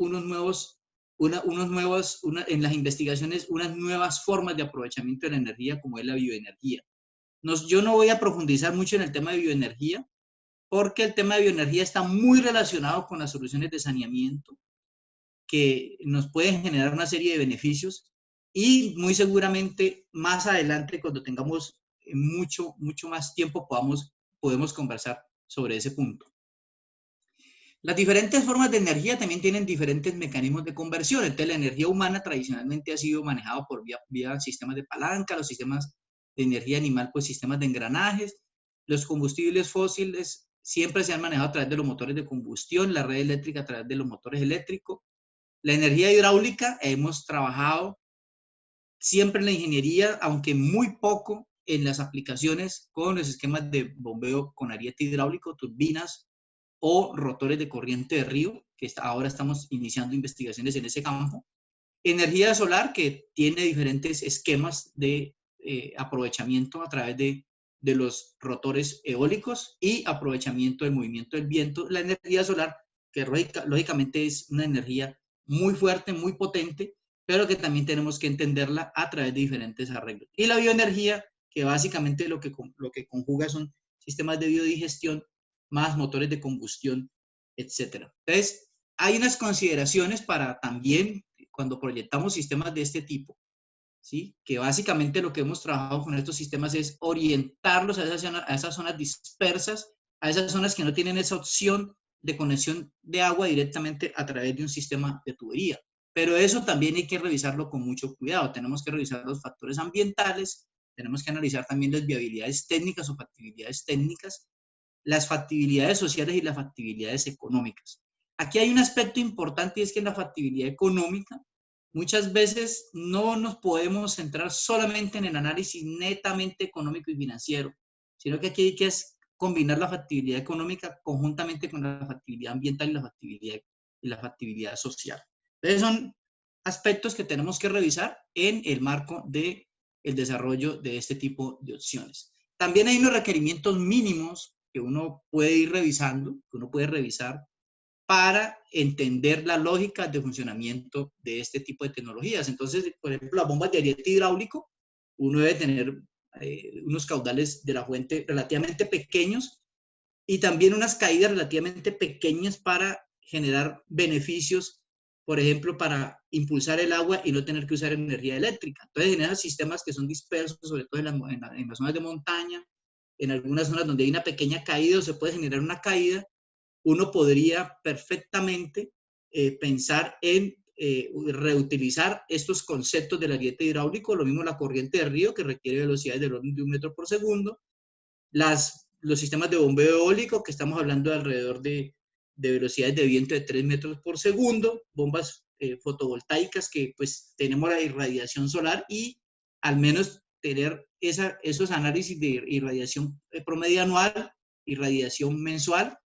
en las investigaciones, unas nuevas formas de aprovechamiento de la energía, como es la bioenergía. Yo no voy a profundizar mucho en el tema de bioenergía, porque el tema de bioenergía está muy relacionado con las soluciones de saneamiento, que nos pueden generar una serie de beneficios, y muy seguramente más adelante, cuando tengamos mucho más tiempo, podemos conversar sobre ese punto. Las diferentes formas de energía también tienen diferentes mecanismos de conversión. Entonces, la energía humana tradicionalmente ha sido manejada por vía sistemas de palanca, los sistemas de energía animal, pues sistemas de engranajes. Los combustibles fósiles siempre se han manejado a través de los motores de combustión, la red eléctrica a través de los motores eléctricos. La energía hidráulica, hemos trabajado siempre en la ingeniería, aunque muy poco en las aplicaciones con los esquemas de bombeo con ariete hidráulico, turbinas o rotores de corriente de río, que ahora estamos iniciando investigaciones en ese campo. Energía solar, que tiene diferentes esquemas de aprovechamiento a través de los rotores eólicos y aprovechamiento del movimiento del viento. La energía solar, que lógicamente es una energía muy fuerte, muy potente, pero que también tenemos que entenderla a través de diferentes arreglos. Y la bioenergía, que básicamente lo que conjuga son sistemas de biodigestión más motores de combustión, etcétera. Entonces, hay unas consideraciones para también, cuando proyectamos sistemas de este tipo, ¿sí? Que básicamente lo que hemos trabajado con estos sistemas es orientarlos a esas zonas dispersas, a esas zonas que no tienen esa opción de conexión de agua directamente a través de un sistema de tubería. Pero eso también hay que revisarlo con mucho cuidado. Tenemos que revisar los factores ambientales, tenemos que analizar también las viabilidades técnicas o factibilidades técnicas, las factibilidades sociales y las factibilidades económicas. Aquí hay un aspecto importante, y es que en la factibilidad económica muchas veces no nos podemos centrar solamente en el análisis netamente económico y financiero, sino que aquí hay que combinar la factibilidad económica conjuntamente con la factibilidad ambiental y la factibilidad social. Entonces son aspectos que tenemos que revisar en el marco del desarrollo de este tipo de opciones. También hay unos requerimientos mínimos que uno puede ir revisando, que uno puede revisar para entender la lógica de funcionamiento de este tipo de tecnologías. Entonces, por ejemplo, las bombas de ariete hidráulico, uno debe tener unos caudales de la fuente relativamente pequeños y también unas caídas relativamente pequeñas para generar beneficios, por ejemplo, para impulsar el agua y no tener que usar energía eléctrica. Entonces, en esos sistemas que son dispersos, sobre todo en las zonas de montaña, en algunas zonas donde hay una pequeña caída o se puede generar una caída, uno podría perfectamente pensar en reutilizar estos conceptos del ariete hidráulico, lo mismo la corriente de río, que requiere velocidades del orden de 1 metro por segundo, los sistemas de bombeo eólico, que estamos hablando de alrededor de velocidades de viento de 3 metros por segundo, bombas fotovoltaicas que pues tenemos la irradiación solar, y al menos tener esos análisis de irradiación promedio anual, irradiación mensual,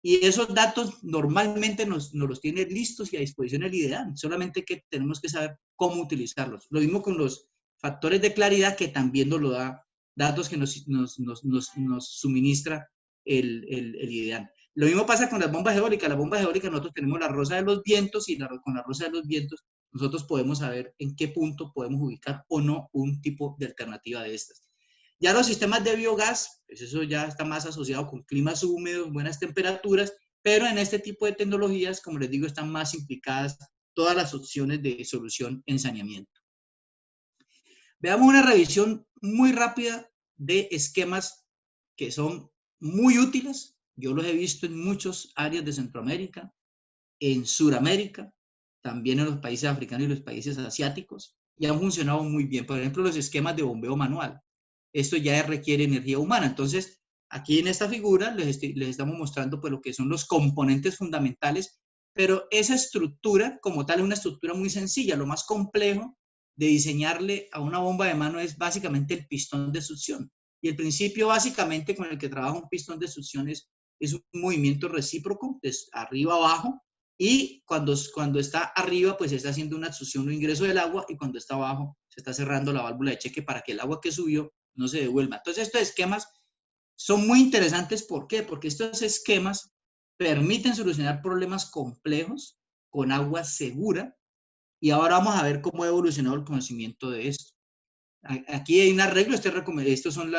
y esos datos normalmente nos los tiene listos y a disposición el IDEAN, solamente que tenemos que saber cómo utilizarlos. Lo mismo con los factores de claridad, que también nos lo da, datos que nos suministra el IDEAN. Lo mismo pasa con las bombas eólicas. Las bombas eólicas, nosotros tenemos la rosa de los vientos, y con la rosa de los vientos nosotros podemos saber en qué punto podemos ubicar o no un tipo de alternativa de estas. Ya los sistemas de biogás, pues eso ya está más asociado con climas húmedos, buenas temperaturas, pero en este tipo de tecnologías, como les digo, están más implicadas todas las opciones de solución en saneamiento. Veamos una revisión muy rápida de esquemas que son muy útiles. Yo los he visto en muchas áreas de Centroamérica, en Sudamérica, también en los países africanos y los países asiáticos, y han funcionado muy bien. Por ejemplo, los esquemas de bombeo manual. Esto ya requiere energía humana. Entonces, aquí en esta figura les estamos mostrando pues, lo que son los componentes fundamentales, pero esa estructura como tal es una estructura muy sencilla. Lo más complejo de diseñarle a una bomba de mano es básicamente el pistón de succión. Y el principio básicamente con el que trabaja un pistón de succión es un movimiento recíproco, de arriba a abajo, y cuando está arriba, pues se está haciendo una succión o ingreso del agua, y cuando está abajo, se está cerrando la válvula de cheque para que el agua que subió no se devuelva. Entonces, estos esquemas son muy interesantes. ¿Por qué? Porque estos esquemas permiten solucionar problemas complejos con agua segura, y ahora vamos a ver cómo ha evolucionado el conocimiento de esto. Aquí hay un arreglo, estos son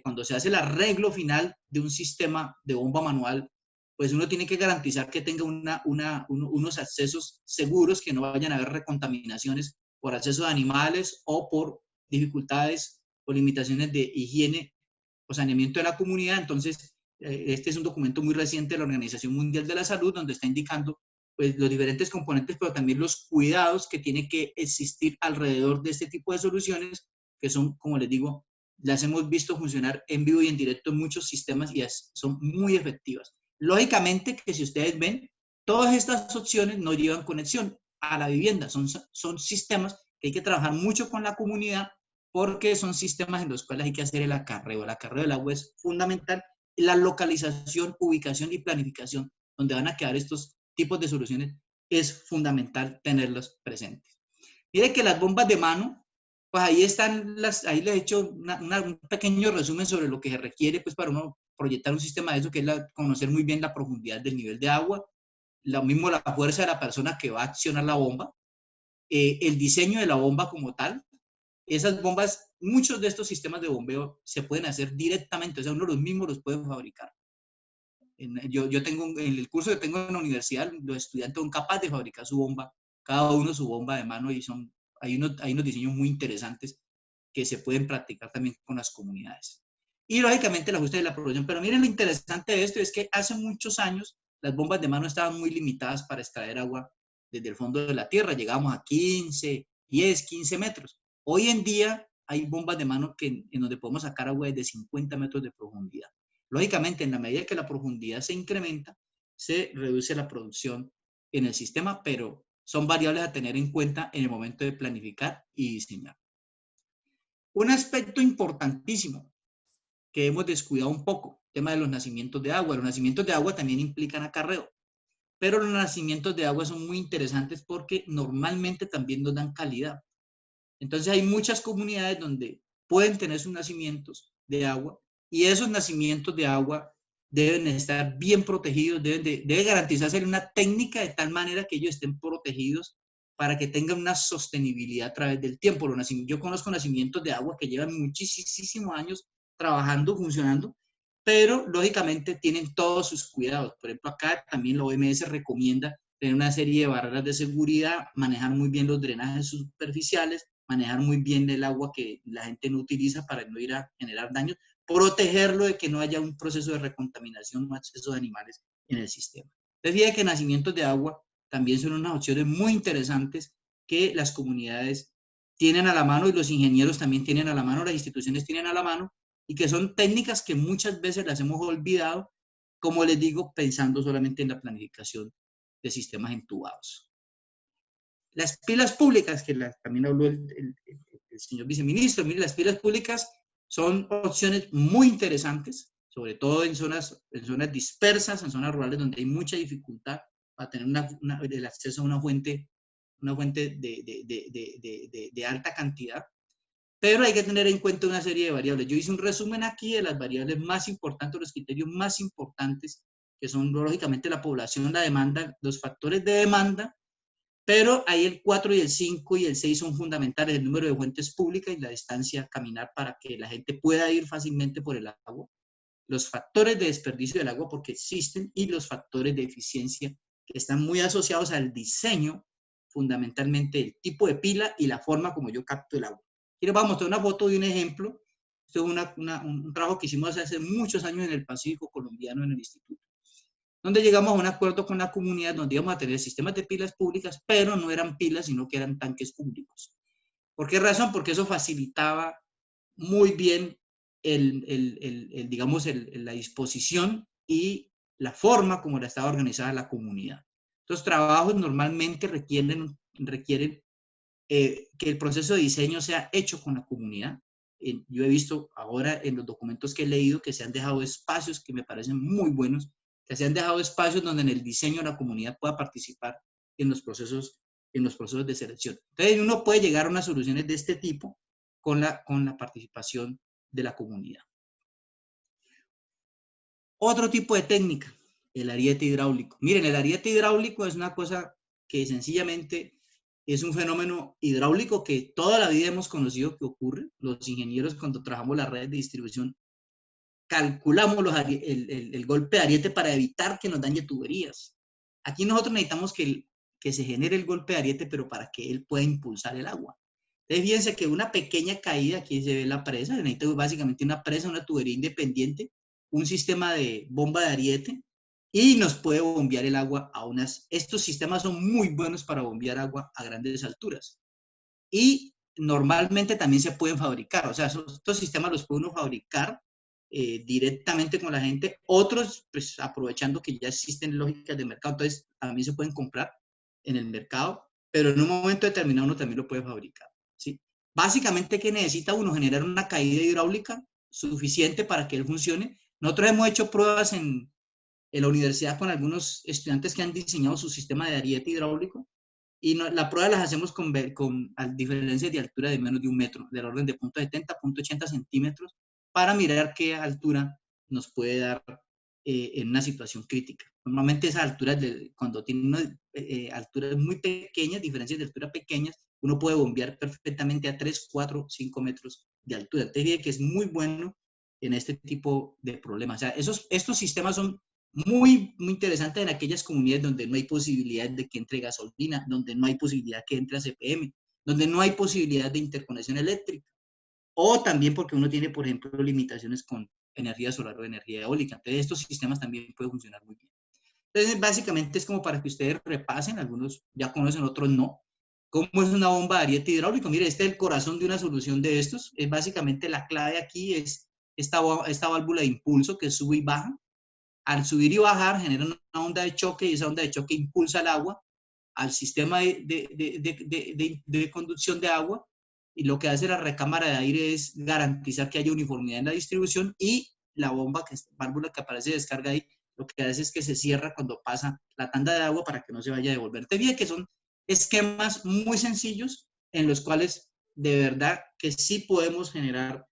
cuando se hace el arreglo final de un sistema de bomba manual, pues uno tiene que garantizar que tenga unos accesos seguros, que no vayan a haber recontaminaciones por acceso de animales o por dificultades o limitaciones de higiene o saneamiento de la comunidad. Entonces, este es un documento muy reciente de la Organización Mundial de la Salud, donde está indicando pues, los diferentes componentes, pero también los cuidados que tienen que existir alrededor de este tipo de soluciones, que son, como les digo, las hemos visto funcionar en vivo y en directo en muchos sistemas y son muy efectivas. Lógicamente que si ustedes ven, todas estas opciones no llevan conexión a la vivienda, son sistemas que hay que trabajar mucho con la comunidad, porque son sistemas en los cuales hay que hacer el acarreo. El acarreo del agua es fundamental. La localización, ubicación y planificación, donde van a quedar estos tipos de soluciones, es fundamental tenerlos presentes. Mire que las bombas de mano, pues ahí están, ahí les he hecho un pequeño resumen sobre lo que se requiere pues, para uno proyectar un sistema de eso, que es conocer muy bien la profundidad del nivel de agua, lo mismo la fuerza de la persona que va a accionar la bomba, el diseño de la bomba como tal. Esas bombas, muchos de estos sistemas de bombeo se pueden hacer directamente, o sea, uno los mismos los puede fabricar. Yo tengo, en el curso que tengo en la universidad, los estudiantes son capaces de fabricar su bomba, cada uno su bomba de mano, y hay unos diseños muy interesantes que se pueden practicar también con las comunidades. Y lógicamente el ajuste de la producción. Pero miren, lo interesante de esto es que hace muchos años las bombas de mano estaban muy limitadas para extraer agua desde el fondo de la tierra. Llegábamos a 15, 10, 15 metros. Hoy en día hay bombas de mano en donde podemos sacar agua desde 50 metros de profundidad. Lógicamente, en la medida que la profundidad se incrementa, se reduce la producción en el sistema, pero son variables a tener en cuenta en el momento de planificar y diseñar. Un aspecto importantísimo que hemos descuidado un poco, el tema de los nacimientos de agua. Los nacimientos de agua también implican acarreo, pero los nacimientos de agua son muy interesantes porque normalmente también nos dan calidad. Entonces hay muchas comunidades donde pueden tener sus nacimientos de agua, y esos nacimientos de agua deben estar bien protegidos, debe garantizarse una técnica de tal manera que ellos estén protegidos para que tengan una sostenibilidad a través del tiempo. Yo conozco nacimientos de agua que llevan muchísimos años trabajando, funcionando, pero lógicamente tienen todos sus cuidados. Por ejemplo, acá también la OMS recomienda tener una serie de barreras de seguridad, manejar muy bien los drenajes superficiales, manejar muy bien el agua que la gente no utiliza para no ir a generar daños, protegerlo de que no haya un proceso de recontaminación o acceso de animales en el sistema. Entonces, fíjate que nacimientos de agua también son unas opciones muy interesantes que las comunidades tienen a la mano, y los ingenieros también tienen a la mano, las instituciones tienen a la mano, y que son técnicas que muchas veces las hemos olvidado, como les digo, pensando solamente en la planificación de sistemas entubados. Las pilas públicas, que también habló el señor viceministro, mire, las pilas públicas son opciones muy interesantes, sobre todo en zonas dispersas, en zonas rurales donde hay mucha dificultad para tener el acceso a una fuente de alta cantidad. Pero hay que tener en cuenta una serie de variables. Yo hice un resumen aquí de las variables más importantes, los criterios más importantes, que son lógicamente la población, la demanda, los factores de demanda, Pero ahí el 4 y el 5 y el 6 son fundamentales, el número de fuentes públicas y la distancia a caminar para que la gente pueda ir fácilmente por el agua. Los factores de desperdicio del agua porque existen y los factores de eficiencia que están muy asociados al diseño, fundamentalmente el tipo de pila y la forma como yo capto el agua. Quiero vamos a mostrar una foto de un ejemplo. Esto es un trabajo que hicimos hace muchos años en el Pacífico colombiano en el instituto, donde llegamos a un acuerdo con la comunidad donde íbamos a tener sistemas de pilas públicas, pero no eran pilas, sino que eran tanques públicos. ¿Por qué razón? Porque eso facilitaba muy bien digamos, la disposición y la forma como la estaba organizada la comunidad. Estos trabajos normalmente requieren que el proceso de diseño sea hecho con la comunidad. Yo he visto ahora en los documentos que he leído que se han dejado espacios que me parecen muy buenos, que se han dejado espacios donde en el diseño la comunidad pueda participar en los procesos de selección. Entonces uno puede llegar a unas soluciones de este tipo con la participación de la comunidad. Otro tipo de técnica, el ariete hidráulico. Miren, el ariete hidráulico es una cosa que sencillamente es un fenómeno hidráulico que toda la vida hemos conocido que ocurre. Los ingenieros cuando trabajamos las redes de distribución calculamos el golpe de ariete para evitar que nos dañe tuberías. Aquí nosotros necesitamos que se genere el golpe de ariete, pero para que él pueda impulsar el agua. Entonces, fíjense que una pequeña caída, aquí se ve la presa, necesita básicamente una presa, una tubería independiente, un sistema de bomba de ariete, y nos puede bombear el agua a estos sistemas son muy buenos para bombear agua a grandes alturas. Y normalmente también se pueden fabricar, o sea, estos sistemas los puede uno fabricar directamente con la gente, otros pues aprovechando que ya existen lógicas de mercado, entonces también se pueden comprar en el mercado, pero en un momento determinado uno también lo puede fabricar, ¿sí? Básicamente, ¿qué necesita uno? Generar una caída hidráulica suficiente para que él funcione. Nosotros hemos hecho pruebas en la universidad con algunos estudiantes que han diseñado su sistema de ariete hidráulico y la prueba las hacemos con diferencias de altura de menos de 1 metro, del orden de 0.70, 0.80 centímetros, para mirar qué altura nos puede dar en una situación crítica. Normalmente esas alturas, cuando tiene alturas muy pequeñas, diferencias de altura pequeñas, uno puede bombear perfectamente a 3, 4, 5 metros de altura. Entonces, fíjense que es muy bueno en este tipo de problemas. O sea, estos sistemas son muy interesantes en aquellas comunidades donde no hay posibilidad de que entre gasolina, donde no hay posibilidad que entre CPM, donde no hay posibilidad de interconexión eléctrica, o también porque uno tiene, por ejemplo, limitaciones con energía solar o energía eólica. Entonces, estos sistemas también pueden funcionar muy bien. Entonces, básicamente es como para que ustedes repasen, algunos ya conocen, otros no, cómo es una bomba de ariete hidráulico. Mire, este es el corazón de una solución de estos. Es básicamente la clave aquí es esta válvula de impulso que sube y baja. Al subir y bajar genera una onda de choque y esa onda de choque impulsa el agua al sistema de conducción de agua y lo que hace la recámara de aire es garantizar que haya uniformidad en la distribución y la bomba, válvula que aparece de descarga ahí, lo que hace es que se cierra cuando pasa la tanda de agua para que no se vaya a devolver. Te fijas que son esquemas muy sencillos en los cuales de verdad que sí podemos generar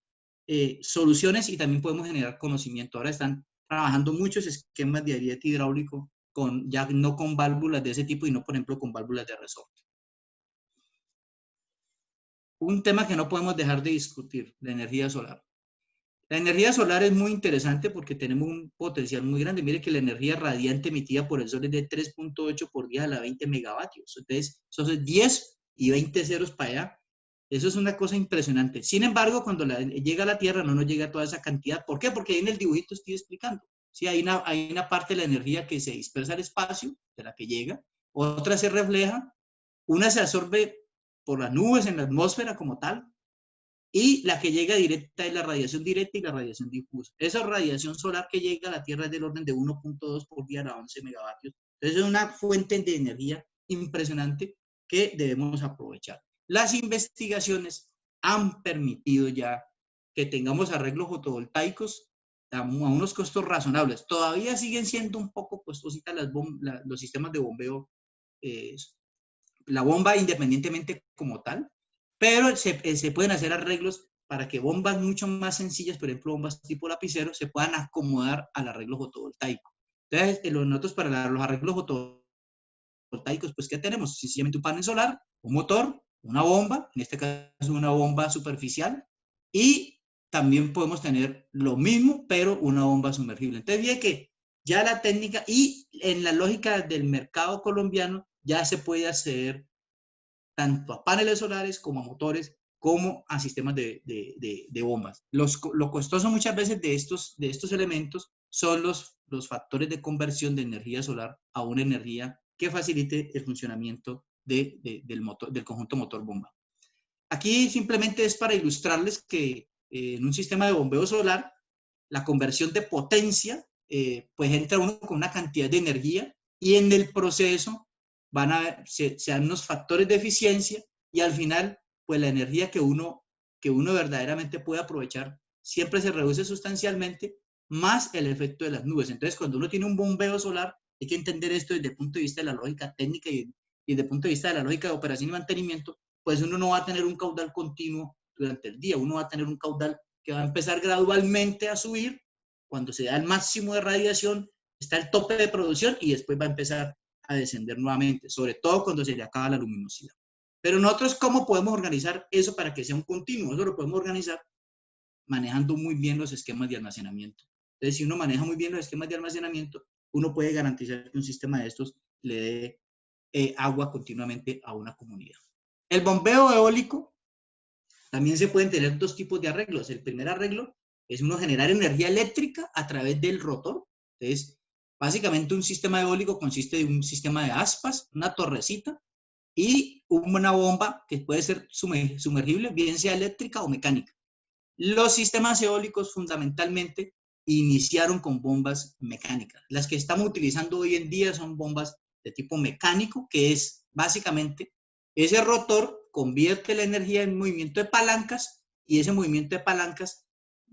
soluciones y también podemos generar conocimiento. Ahora están trabajando muchos esquemas de ariete hidráulico ya no con válvulas de ese tipo y no, por ejemplo, con válvulas de resorte. Un tema que no podemos dejar de discutir, la energía solar. La energía solar es muy interesante porque tenemos un potencial muy grande. Mire que la energía radiante emitida por el sol es de 3.8 por 10 a la 20 megavatios. Entonces, eso es 10 y 20 ceros para allá. Eso es una cosa impresionante. Sin embargo, cuando llega a la Tierra no nos llega toda esa cantidad. ¿Por qué? Porque ahí en el dibujito estoy explicando. Sí, hay una parte de la energía que se dispersa al espacio, de la que llega, otra se refleja, una se absorbe por las nubes en la atmósfera como tal, y la que llega directa es la radiación directa y la radiación difusa. Esa radiación solar que llega a la Tierra es del orden de 1.2 por 10 a la 11 megavatios. Entonces es una fuente de energía impresionante que debemos aprovechar. Las investigaciones han permitido ya que tengamos arreglos fotovoltaicos a unos costos razonables. Todavía siguen siendo un poco costositas los sistemas de bombeo, la bomba independientemente como tal, pero se pueden hacer arreglos para que bombas mucho más sencillas, por ejemplo, bombas tipo lapicero, se puedan acomodar al arreglo fotovoltaico. Entonces, nosotros para los arreglos fotovoltaicos fotovoltaicos, pues ¿qué tenemos? Sencillamente un panel solar, un motor, una bomba, en este caso una bomba superficial, y también podemos tener lo mismo, pero una bomba sumergible. Entonces, fíjate que ya la técnica y en la lógica del mercado colombiano ya se puede acceder tanto a paneles solares como a motores, como a sistemas de bombas. Lo costoso muchas veces de estos elementos son los factores de conversión de energía solar a una energía que facilite el funcionamiento del conjunto motor-bomba. Aquí simplemente es para ilustrarles que en un sistema de bombeo solar, la conversión de potencia, pues entra uno con una cantidad de energía y en el proceso se dan unos factores de eficiencia y al final, pues la energía que uno verdaderamente puede aprovechar siempre se reduce sustancialmente, más el efecto de las nubes. Entonces, cuando uno tiene un bombeo solar, hay que entender esto desde el punto de vista de la lógica técnica y desde el punto de vista de la lógica de operación y mantenimiento, pues uno no va a tener un caudal continuo durante el día, uno va a tener un caudal que va a empezar gradualmente a subir. Cuando se da el máximo de radiación, está el tope de producción y después va a empezar a descender nuevamente, sobre todo cuando se le acaba la luminosidad. Pero nosotros, ¿cómo podemos organizar eso para que sea un continuo? Eso lo podemos organizar manejando muy bien los esquemas de almacenamiento. Entonces, si uno maneja muy bien los esquemas de almacenamiento, uno puede garantizar que un sistema de estos le dé agua continuamente a una comunidad. El bombeo eólico, también se pueden tener dos tipos de arreglos. El primer arreglo es uno generar energía eléctrica a través del rotor. Entonces, básicamente un sistema eólico consiste de un sistema de aspas, una torrecita y una bomba que puede ser sumergible, bien sea eléctrica o mecánica. Los sistemas eólicos fundamentalmente iniciaron con bombas mecánicas. Las que estamos utilizando hoy en día son bombas de tipo mecánico, que es básicamente ese rotor convierte la energía en movimiento de palancas y ese movimiento de palancas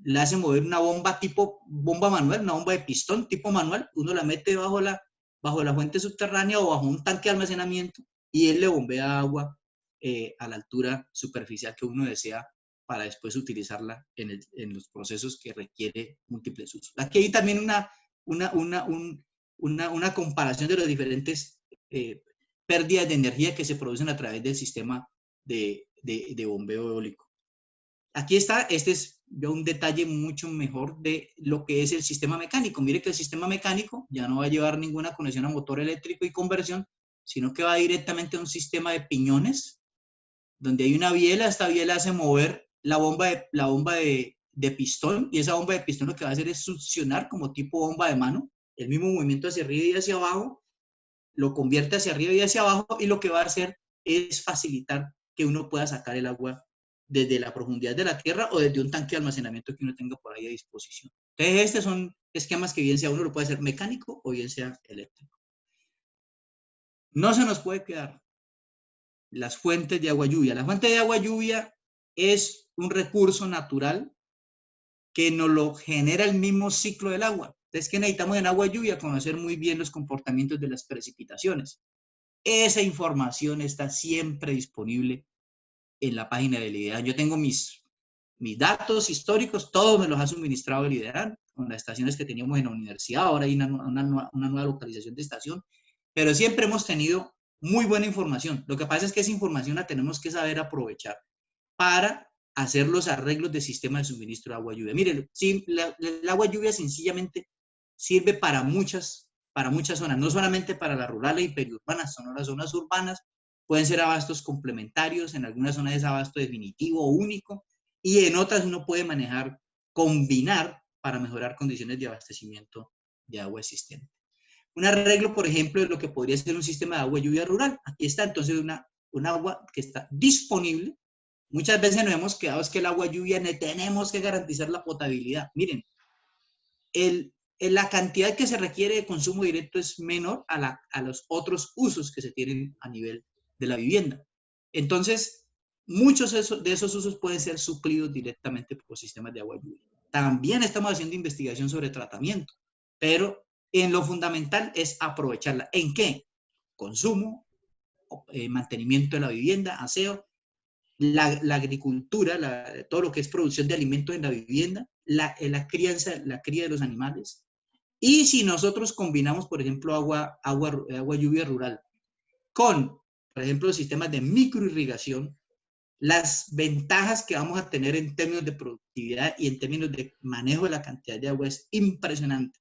le hace mover una bomba tipo bomba manual, una bomba de pistón tipo manual. Uno la mete bajo la fuente subterránea o bajo un tanque de almacenamiento y él le bombea agua a la altura superficial que uno desea para después utilizarla en los procesos que requiere múltiples usos. Aquí hay también una comparación de las diferentes pérdidas de energía que se producen a través del sistema de bombeo eólico. Aquí está, este es ya un detalle mucho mejor de lo que es el sistema mecánico. Mire que el sistema mecánico ya no va a llevar ninguna conexión a motor eléctrico y conversión, sino que va directamente a un sistema de piñones, donde hay una biela. Esta biela hace mover la bomba de pistón, y esa bomba de pistón lo que va a hacer es succionar como tipo bomba de mano, el mismo movimiento hacia arriba y hacia abajo, lo convierte hacia arriba y hacia abajo, y lo que va a hacer es facilitar que uno pueda sacar el agua desde la profundidad de la tierra o desde un tanque de almacenamiento que uno tenga por ahí a disposición. Entonces, estos son esquemas que bien sea uno lo puede hacer mecánico o bien sea eléctrico. No se nos puede quedar las fuentes de agua lluvia. La fuente de agua lluvia es un recurso natural que nos lo genera el mismo ciclo del agua. Entonces, ¿qué necesitamos en agua lluvia? Conocer muy bien los comportamientos de las precipitaciones. Esa información está siempre disponible en la página del IDEAN. Yo tengo mis datos históricos, todos me los ha suministrado el IDEAN, con las estaciones que teníamos en la universidad. Ahora hay una nueva localización de estación, pero siempre hemos tenido muy buena información. Lo que pasa es que esa información la tenemos que saber aprovechar para hacer los arreglos de sistema de suministro de agua lluvia. Miren, sí, el agua lluvia sencillamente sirve para muchas zonas, no solamente para las rurales y periurbanas, son las zonas urbanas, pueden ser abastos complementarios, en algunas zonas es abasto definitivo o único, y en otras uno puede combinar para mejorar condiciones de abastecimiento de agua existente. Un arreglo, por ejemplo, de lo que podría ser un sistema de agua y lluvia rural. Aquí está entonces un agua que está disponible. Muchas veces nos hemos quedado es que el agua lluvia tenemos que garantizar la potabilidad. Miren, la cantidad que se requiere de consumo directo es menor a los otros usos que se tienen a nivel de la vivienda. Entonces, muchos de esos usos pueden ser suplidos directamente por sistemas de agua lluvia. También estamos haciendo investigación sobre tratamiento, pero en lo fundamental es aprovecharla. ¿En qué? Consumo, mantenimiento de la vivienda, aseo, la agricultura, todo lo que es producción de alimentos en la vivienda, la cría de los animales. Y si nosotros combinamos, por ejemplo, agua lluvia rural con, por ejemplo, los sistemas de microirrigación, las ventajas que vamos a tener en términos de productividad y en términos de manejo de la cantidad de agua es impresionante.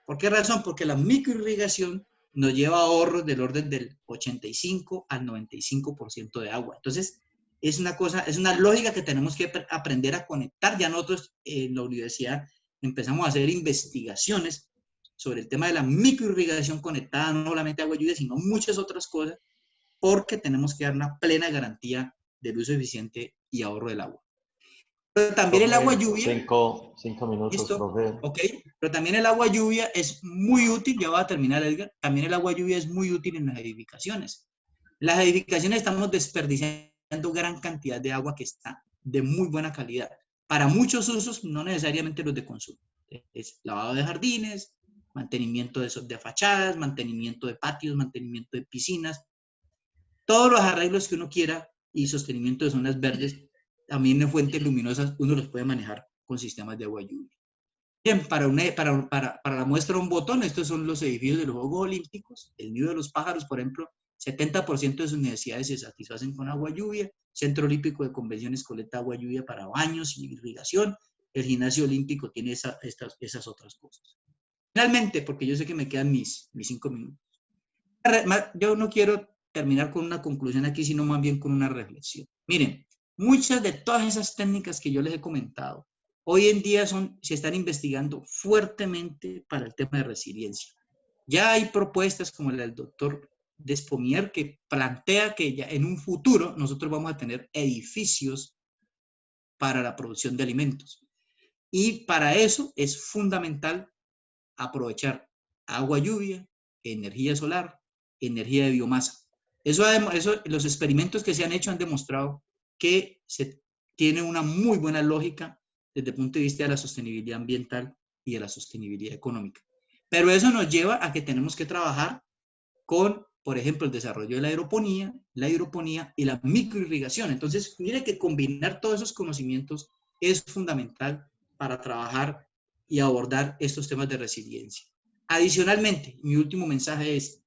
¿Por qué razón? Porque la microirrigación nos lleva a ahorros del orden del 85 al 95% de agua. Entonces, es una cosa, es una lógica que tenemos que aprender a conectar. Ya nosotros en la universidad empezamos a hacer investigaciones sobre el tema de la microirrigación conectada, no solamente a agua y lluvia, sino muchas otras cosas, porque tenemos que dar una plena garantía del uso eficiente y ahorro del agua. Pero también el agua lluvia, cinco minutos, ¿listo? profe. Ok, pero también el agua lluvia es muy útil, ya voy a terminar, Edgar, también el agua lluvia es muy útil en las edificaciones. En las edificaciones estamos desperdiciando gran cantidad de agua que está de muy buena calidad. Para muchos usos, no necesariamente los de consumo. Es lavado de jardines, mantenimiento de fachadas, mantenimiento de patios, mantenimiento de piscinas, todos los arreglos que uno quiera y sostenimiento de zonas verdes, también en fuentes luminosas, uno los puede manejar con sistemas de agua lluvia. Bien, para la muestra un botón, estos son los edificios de los Juegos Olímpicos, el Nido de los Pájaros, por ejemplo, 70% de sus necesidades se satisfacen con agua lluvia, Centro Olímpico de Convenciones colecta agua lluvia para baños y irrigación, el Gimnasio Olímpico tiene esas otras cosas. Finalmente, porque yo sé que me quedan mis 5 minutos, yo no quiero terminar con una conclusión aquí, sino más bien con una reflexión. Miren, muchas de todas esas técnicas que yo les he comentado, hoy en día se están investigando fuertemente para el tema de resiliencia. Ya hay propuestas como la del doctor Despomier que plantea que ya en un futuro nosotros vamos a tener edificios para la producción de alimentos. Y para eso es fundamental aprovechar agua lluvia, energía solar, energía de biomasa. Los experimentos que se han hecho han demostrado que se tiene una muy buena lógica desde el punto de vista de la sostenibilidad ambiental y de la sostenibilidad económica. Pero eso nos lleva a que tenemos que trabajar con, por ejemplo, el desarrollo de la hidroponía y la microirrigación. Entonces, mire que combinar todos esos conocimientos es fundamental para trabajar y abordar estos temas de resiliencia. Adicionalmente, mi último mensaje es,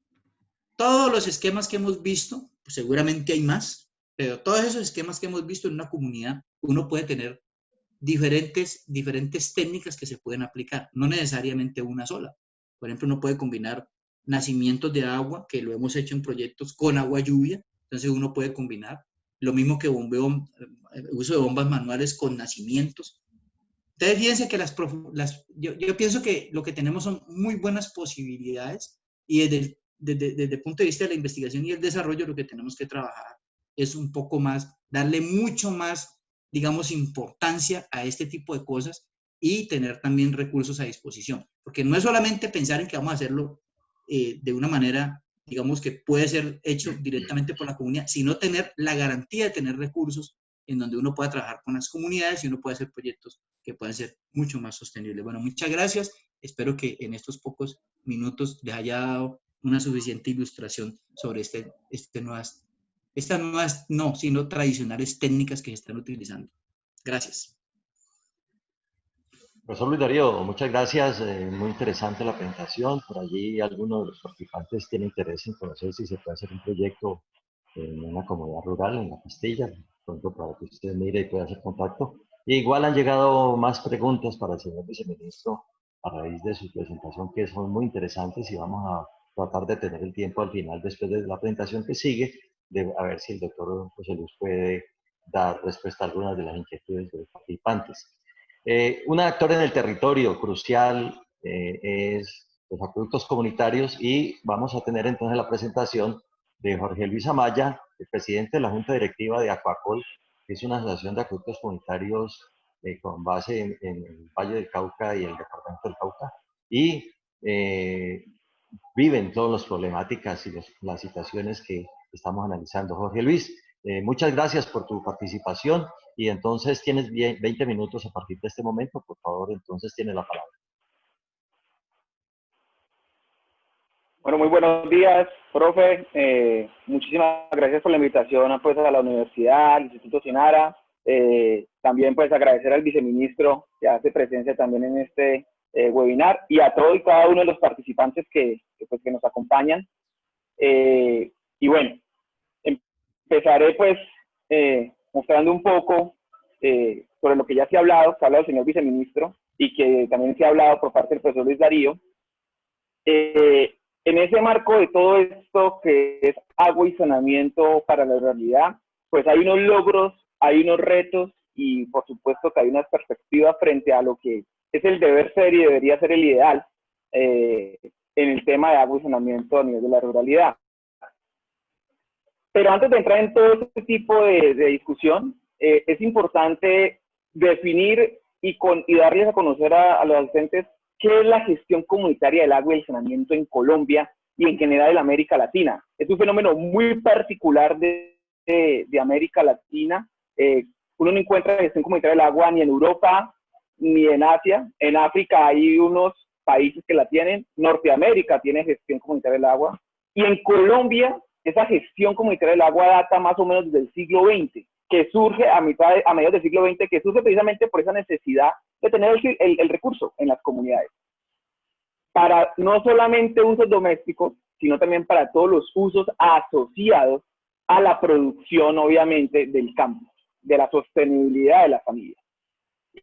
todos los esquemas que hemos visto, pues seguramente hay más, pero todos esos esquemas que hemos visto en una comunidad, uno puede tener diferentes técnicas que se pueden aplicar, no necesariamente una sola. Por ejemplo, uno puede combinar nacimientos de agua, que lo hemos hecho en proyectos con agua lluvia, entonces uno puede combinar, lo mismo que uso de bombas manuales con nacimientos. Entonces, fíjense que yo pienso que lo que tenemos son muy buenas posibilidades y desde el punto de vista de la investigación y el desarrollo, lo que tenemos que trabajar es un poco más, darle mucho más, digamos, importancia a este tipo de cosas y tener también recursos a disposición. Porque no es solamente pensar en que vamos a hacerlo de una manera, digamos, que puede ser hecho directamente por la comunidad, sino tener la garantía de tener recursos en donde uno pueda trabajar con las comunidades y uno pueda hacer proyectos que puedan ser mucho más sostenibles. Bueno, muchas gracias. Espero que en estos pocos minutos les haya dado una suficiente ilustración sobre estas nuevas, no, sino tradicionales técnicas que se están utilizando. Gracias. Profesor Luis Darío, muchas gracias. Muy interesante la presentación. Por allí algunos de los participantes tienen interés en conocer si se puede hacer un proyecto en una comunidad rural, en La Castilla, pronto para que usted mire y pueda hacer contacto. Y igual han llegado más preguntas para el señor viceministro a raíz de su presentación, que son muy interesantes y vamos a tratar de tener el tiempo al final, después de la presentación que sigue, de a ver si el doctor José Luis puede dar respuesta a algunas de las inquietudes de los participantes. Un actor en el territorio crucial es los acueductos comunitarios y vamos a tener entonces la presentación de Jorge Luis Amaya, el presidente de la Junta Directiva de Aquacol, que es una asociación de acueductos comunitarios con base en el Valle del Cauca y el departamento del Cauca, y viven todas las problemáticas y las situaciones que estamos analizando. Jorge Luis, muchas gracias por tu participación y entonces tienes 20 minutos a partir de este momento. Por favor, entonces tienes la palabra. Bueno, muy buenos días, profe. Muchísimas gracias por la invitación pues, a la universidad, al Instituto Sinara. También pues agradecer al viceministro que hace presencia también en este webinar y a todos y cada uno de los participantes que nos acompañan. Y bueno, empezaré pues mostrando un poco sobre lo que ya se ha hablado, que ha hablado el señor viceministro, y que también se ha hablado por parte del profesor Luis Darío. En ese marco de todo esto que es agua y saneamiento para la ruralidad, pues hay unos logros, hay unos retos y por supuesto que hay unas perspectivas frente a lo que es el deber ser y debería ser el ideal en el tema de agua y saneamiento a nivel de la ruralidad. Pero antes de entrar en todo este tipo de discusión, es importante definir y darles a conocer a los asistentes qué es la gestión comunitaria del agua y el saneamiento en Colombia y en general en América Latina. Es un fenómeno muy particular de América Latina. Uno no encuentra gestión comunitaria del agua ni en Europa ni en Asia. En África hay unos países que la tienen. Norteamérica tiene gestión comunitaria del agua. Y en Colombia, esa gestión comunitaria del agua data más o menos desde el siglo XX, que surge a mediados del siglo XX, que surge precisamente por esa necesidad de tener el recurso en las comunidades. Para no solamente usos domésticos, sino también para todos los usos asociados a la producción, obviamente, del campo, de la sostenibilidad de la familia.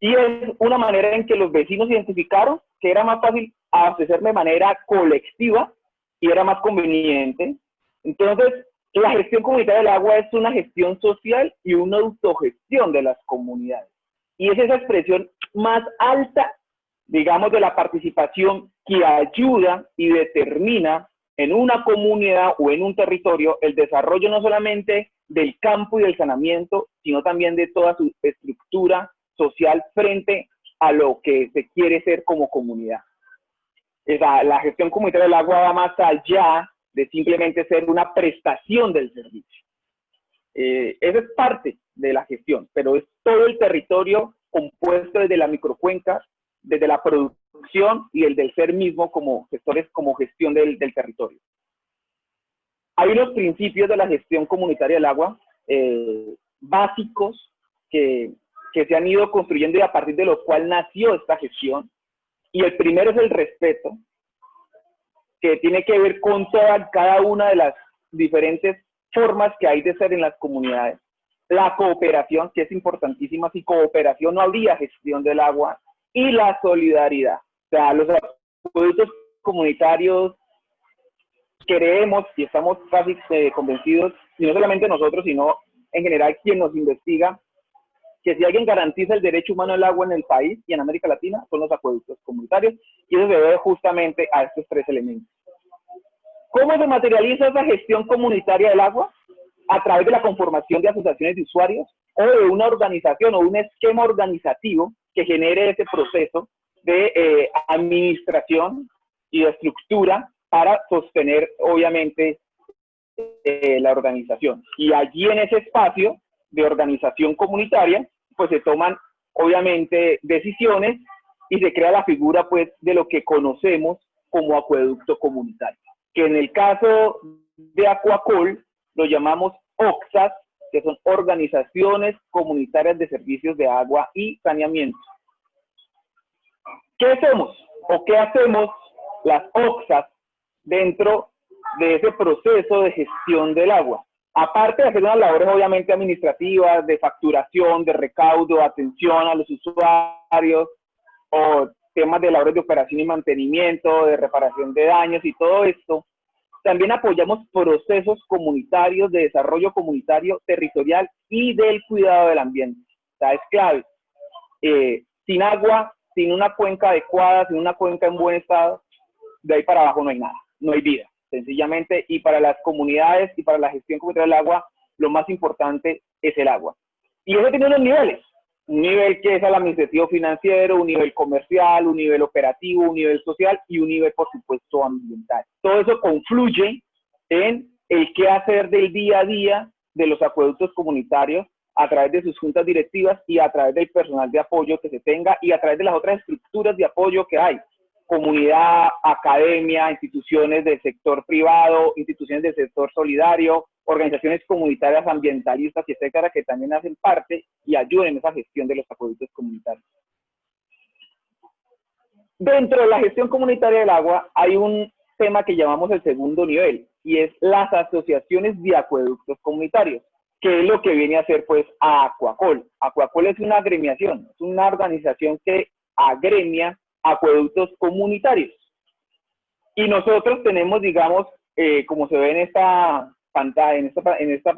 Y es una manera en que los vecinos identificaron que era más fácil abastecer de manera colectiva y era más conveniente. Entonces, la gestión comunitaria del agua es una gestión social y una autogestión de las comunidades. Y es esa expresión más alta, digamos, de la participación que ayuda y determina en una comunidad o en un territorio el desarrollo no solamente del campo y del saneamiento, sino también de toda su estructura social frente a lo que se quiere ser como comunidad. La gestión comunitaria del agua va más allá de simplemente ser una prestación del servicio. Esa es parte de la gestión, pero es todo el territorio compuesto desde la microcuenca, desde la producción y el del ser mismo como gestores, como gestión del territorio. Hay unos principios de la gestión comunitaria del agua básicos que se han ido construyendo y a partir de los cuales nació esta gestión. Y el primero es el respeto, que tiene que ver con cada una de las diferentes formas que hay de ser en las comunidades. La cooperación, que es importantísima, sin cooperación no habría gestión del agua, y la solidaridad. O sea, los acueductos comunitarios creemos y estamos casi convencidos, y no solamente nosotros, sino en general quien nos investiga, que si alguien garantiza el derecho humano al agua en el país y en América Latina, son los acueductos comunitarios, y eso se debe justamente a estos tres elementos. ¿Cómo se materializa esa gestión comunitaria del agua? A través de la conformación de asociaciones de usuarios o de una organización o un esquema organizativo que genere ese proceso de administración y de estructura para sostener, obviamente, la organización. Y allí en ese espacio de organización comunitaria, pues se toman, obviamente, decisiones y se crea la figura, pues, de lo que conocemos como acueducto comunitario. Que en el caso de Acuacol lo llamamos OXAS, que son organizaciones comunitarias de servicios de agua y saneamiento. ¿Qué somos o qué hacemos las OXAS dentro de ese proceso de gestión del agua? Aparte de hacer unas labores obviamente administrativas, de facturación, de recaudo, atención a los usuarios, o temas de labores de operación y mantenimiento, de reparación de daños y todo esto, también apoyamos procesos comunitarios de desarrollo comunitario, territorial y del cuidado del ambiente. O sea, es clave. Sin agua, sin una cuenca adecuada, sin una cuenca en buen estado, de ahí para abajo no hay nada, no hay vida, sencillamente. Y para las comunidades y para la gestión comunitaria del agua, lo más importante es el agua. Y eso tiene unos niveles. Un nivel que es el administrativo financiero, un nivel comercial, un nivel operativo, un nivel social y un nivel, por supuesto, ambiental. Todo eso confluye en el qué hacer del día a día de los acueductos comunitarios a través de sus juntas directivas y a través del personal de apoyo que se tenga y a través de las otras estructuras de apoyo que hay. Comunidad, academia, instituciones del sector privado, instituciones del sector solidario, organizaciones comunitarias ambientalistas, etcétera, que también hacen parte y ayuden en esa gestión de los acueductos comunitarios. Dentro de la gestión comunitaria del agua hay un tema que llamamos el segundo nivel, y es las asociaciones de acueductos comunitarios, que es lo que viene a hacer pues Aquacol. Aquacol es una agremiación, es una organización que agremia acueductos comunitarios. Y nosotros tenemos, digamos, como se ve en esta pantalla, en esta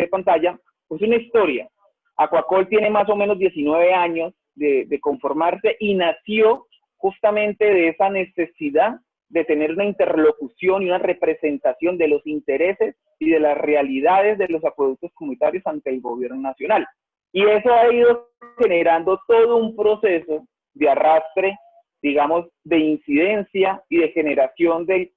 pantalla, pues una historia. Aquacol tiene más o menos 19 años de conformarse y nació justamente de esa necesidad de tener una interlocución y una representación de los intereses y de las realidades de los acueductos comunitarios ante el gobierno nacional. Y eso ha ido generando todo un proceso de arrastre, digamos, de incidencia y de generación del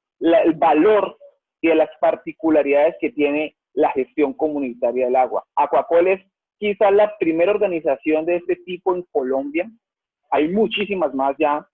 valor y de las particularidades que tiene la gestión comunitaria del agua. Aquacol es quizás la primera organización de este tipo en Colombia. Hay muchísimas más ya,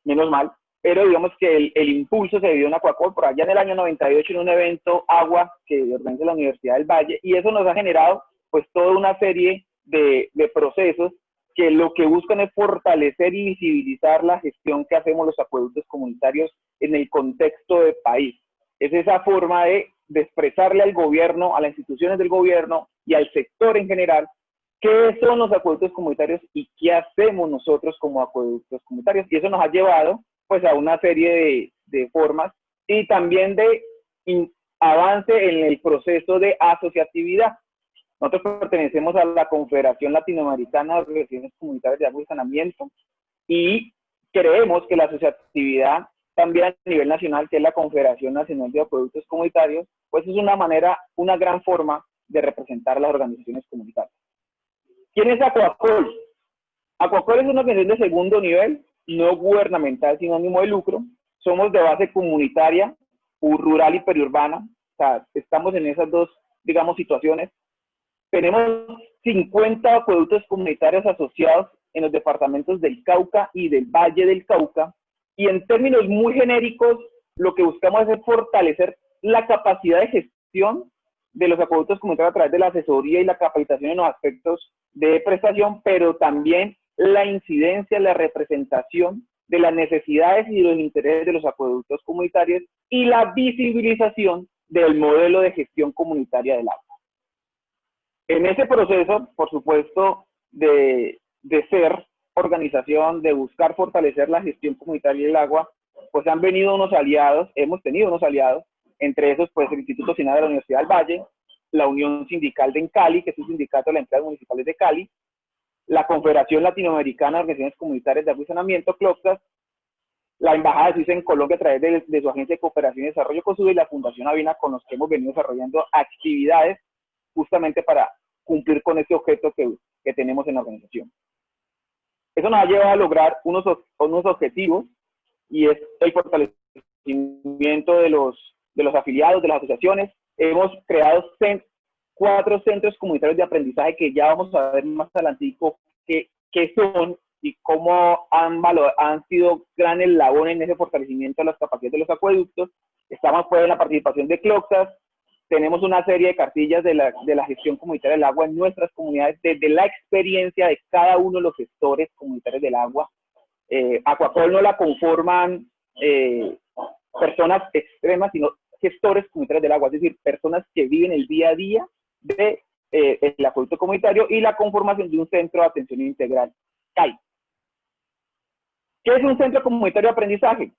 menos mal, pero digamos que el impulso se dio en Aquacol por allá en el año 98 en un evento agua que organiza la Universidad del Valle, y eso nos ha generado pues toda una serie de procesos que lo que buscan es fortalecer y visibilizar la gestión que hacemos los acueductos comunitarios en el contexto del país. Es esa forma de expresarle al gobierno, a las instituciones del gobierno y al sector en general, qué son los acueductos comunitarios y qué hacemos nosotros como acueductos comunitarios. Y eso nos ha llevado pues a una serie de formas y también de avance en el proceso de asociatividad. Nosotros pertenecemos a la Confederación Latinoamericana de Organizaciones Comunitarias de Agua y Saneamiento y creemos que la asociatividad también a nivel nacional, que es la Confederación Nacional de Acueductos Comunitarios, pues es una manera, una gran forma de representar a las organizaciones comunitarias. ¿Quién es Aquacol? Aquacol es una organización de segundo nivel, no gubernamental, sin ánimo de lucro. Somos de base comunitaria, rural y periurbana. O sea, estamos en esas dos, digamos, situaciones. Tenemos 50 acueductos comunitarios asociados en los departamentos del Cauca y del Valle del Cauca. Y en términos muy genéricos, lo que buscamos es fortalecer la capacidad de gestión de los acueductos comunitarios a través de la asesoría y la capacitación en los aspectos de prestación, pero también la incidencia, la representación de las necesidades y de los intereses de los acueductos comunitarios y la visibilización del modelo de gestión comunitaria del agua. En ese proceso, por supuesto, de ser organización, de buscar fortalecer la gestión comunitaria del agua, pues han venido unos aliados, hemos tenido unos aliados, entre esos pues el Instituto SINADA de la Universidad del Valle, la Unión Sindical de Cali, que es un sindicato de las empresas municipales de Cali, la Confederación Latinoamericana de Organizaciones Comunitarias de Agua y Saneamiento, CLOCSAS, la Embajada de Suiza en Colombia a través de su Agencia de Cooperación y Desarrollo COSUDE y la Fundación Avina, con los que hemos venido desarrollando actividades justamente para cumplir con ese objeto que tenemos en la organización. Eso nos ha llevado a lograr unos objetivos, y es el fortalecimiento de los afiliados, de las asociaciones. Hemos creado 4 centros comunitarios de aprendizaje que ya vamos a ver más adelantico qué son y cómo han sido gran eslabón en ese fortalecimiento de las capacidades de los acueductos. Estamos pues en la participación de CLOCSAS. Tenemos una serie de cartillas de la gestión comunitaria del agua en nuestras comunidades, desde la experiencia de cada uno de los gestores comunitarios del agua. Aquacol no la conforman personas extremas, sino gestores comunitarios del agua, es decir, personas que viven el día a día del acueducto comunitario, y la conformación de un centro de atención integral, CAI. ¿Qué es un centro comunitario de aprendizaje?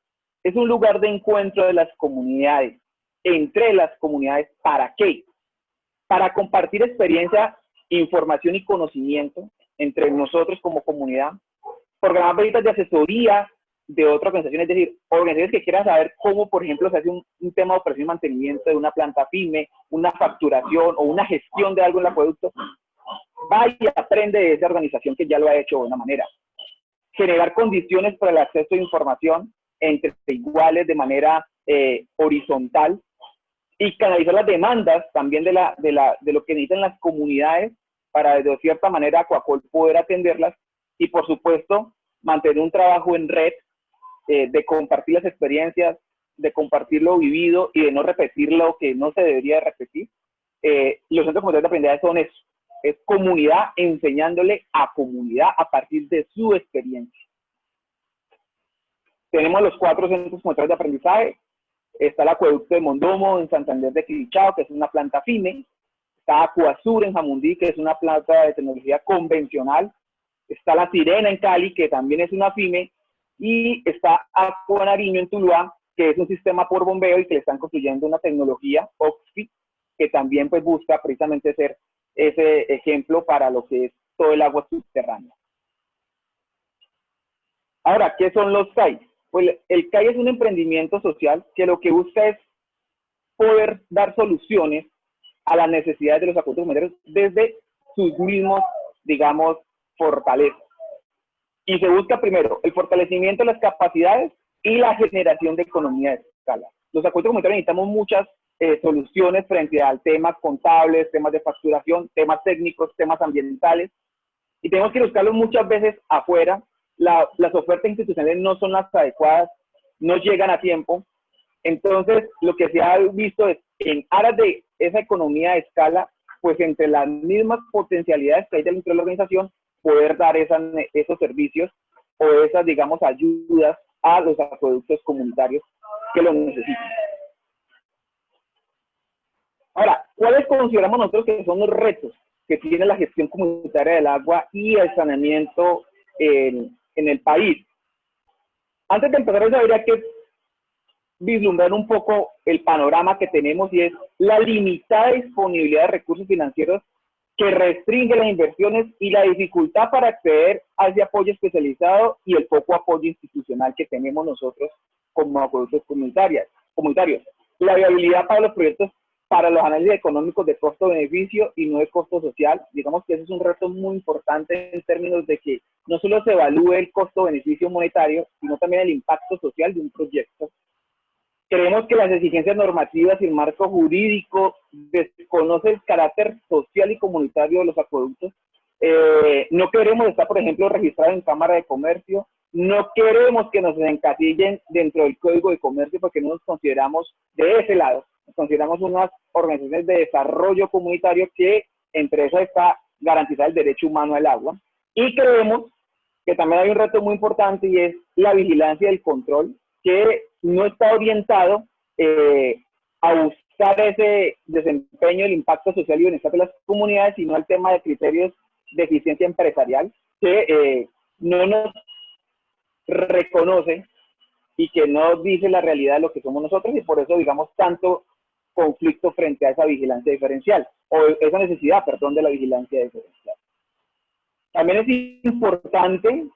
Es un lugar de encuentro de las comunidades, entre las comunidades. ¿Para qué? Para compartir experiencia, información y conocimiento entre nosotros como comunidad, programar visitas de asesoría de otras organizaciones, es decir, organizaciones que quieran saber cómo, por ejemplo, se hace un tema de operación y mantenimiento de una planta PYME, una facturación o una gestión de algo en el acueducto. Vaya y aprende de esa organización que ya lo ha hecho de buena manera. Generar condiciones para el acceso a información entre iguales de manera horizontal, y canalizar las demandas también de lo que necesitan las comunidades para de cierta manera Aquacol poder atenderlas, y por supuesto mantener un trabajo en red de compartir las experiencias, de compartir lo vivido y de no repetir lo que no se debería repetir. Los centros comunitarios de aprendizaje son eso, es comunidad enseñándole a comunidad a partir de su experiencia. Tenemos los 4 centros comunitarios de aprendizaje. está el acueducto de Mondomo en Santander de Quilichao, que es una planta FIME, está Acuasur en Jamundí, que es una planta de tecnología convencional, está La Sirena en Cali, que también es una FIME, y está Agua Nariño en Tuluá, que es un sistema por bombeo y que le están construyendo una tecnología, OXFI, que también pues busca precisamente ser ese ejemplo para lo que es todo el agua subterránea. Ahora, ¿qué son los CAI? Pues el CAI es un emprendimiento social que lo que busca es poder dar soluciones a las necesidades de los acueductos comunitarios desde sus mismos, digamos, fortalezas. Y se busca primero el fortalecimiento de las capacidades y la generación de economía de escala. Los acueductos comunitarios necesitamos muchas soluciones frente a temas contables, temas de facturación, temas técnicos, temas ambientales, y tenemos que buscarlos muchas veces afuera. Las ofertas institucionales no son las adecuadas, no llegan a tiempo. Entonces, lo que se ha visto es, en aras de esa economía de escala, pues entre las mismas potencialidades que hay dentro de la organización, poder dar esos servicios o esas, digamos, ayudas a los acueductos comunitarios que lo necesitan. Ahora, ¿cuáles consideramos nosotros que son los retos que tiene la gestión comunitaria del agua y el saneamiento en el país? Antes de empezar, habría que vislumbrar un poco el panorama que tenemos, y es la limitada disponibilidad de recursos financieros que restringe las inversiones y la dificultad para acceder a ese apoyo especializado y el poco apoyo institucional que tenemos nosotros como acueductos comunitarios. La viabilidad para los proyectos, para los análisis económicos de costo-beneficio y no de costo social, digamos que ese es un reto muy importante en términos de que no solo se evalúe el costo-beneficio monetario, sino también el impacto social de un proyecto. Creemos que las exigencias normativas y el marco jurídico desconoce el carácter social y comunitario de los acueductos. No queremos estar, por ejemplo, registrados en Cámara de Comercio. No queremos que nos encasillen dentro del Código de Comercio porque no nos consideramos de ese lado. Nos consideramos unas organizaciones de desarrollo comunitario que entre esas está garantizar el derecho humano al agua. Y creemos que también hay un reto muy importante, y es la vigilancia y el control, que no está orientado a buscar ese desempeño, el impacto social y bienestar de las comunidades, sino al tema de criterios de eficiencia empresarial, que no nos reconoce y que no dice la realidad de lo que somos nosotros, y por eso, digamos, tanto conflicto frente a esa vigilancia diferencial, o esa necesidad, perdón, de la vigilancia diferencial. También es importante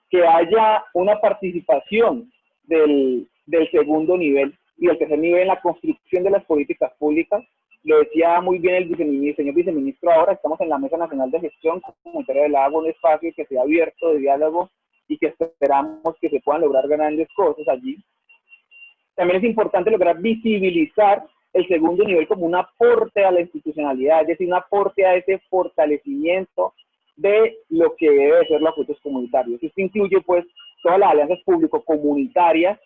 que haya una participación del segundo nivel y el tercer nivel en la construcción de las políticas públicas. Lo decía muy bien el señor viceministro ahora, estamos en la Mesa Nacional de Gestión Comunitaria del Agua, un espacio que se ha abierto de diálogo y que esperamos que se puedan lograr grandes cosas allí. También es importante lograr visibilizar el segundo nivel como un aporte a la institucionalidad, es decir, un aporte a ese fortalecimiento de lo que debe ser los acueductos comunitarios. Esto incluye, pues, todas las alianzas público-comunitarias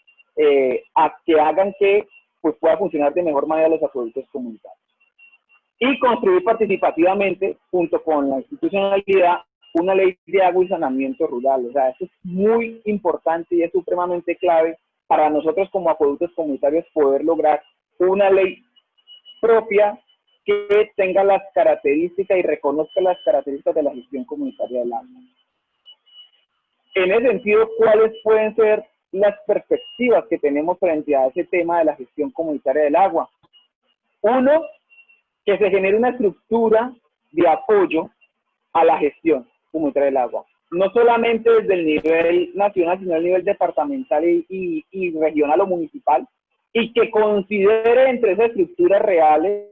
a que hagan que pues, pueda funcionar de mejor manera los acueductos comunitarios. Y construir participativamente, junto con la institucionalidad, una ley de agua y saneamiento rural. O sea, eso es muy importante y es supremamente clave para nosotros como acueductos comunitarios poder lograr una ley propia que tenga las características y reconozca las características de la gestión comunitaria del agua. En ese sentido, ¿cuáles pueden ser las perspectivas que tenemos frente a ese tema de la gestión comunitaria del agua? Uno, que se genere una estructura de apoyo a la gestión comunitaria del agua. No solamente desde el nivel nacional, sino el nivel departamental y regional o municipal, y que considere entre esas estructuras reales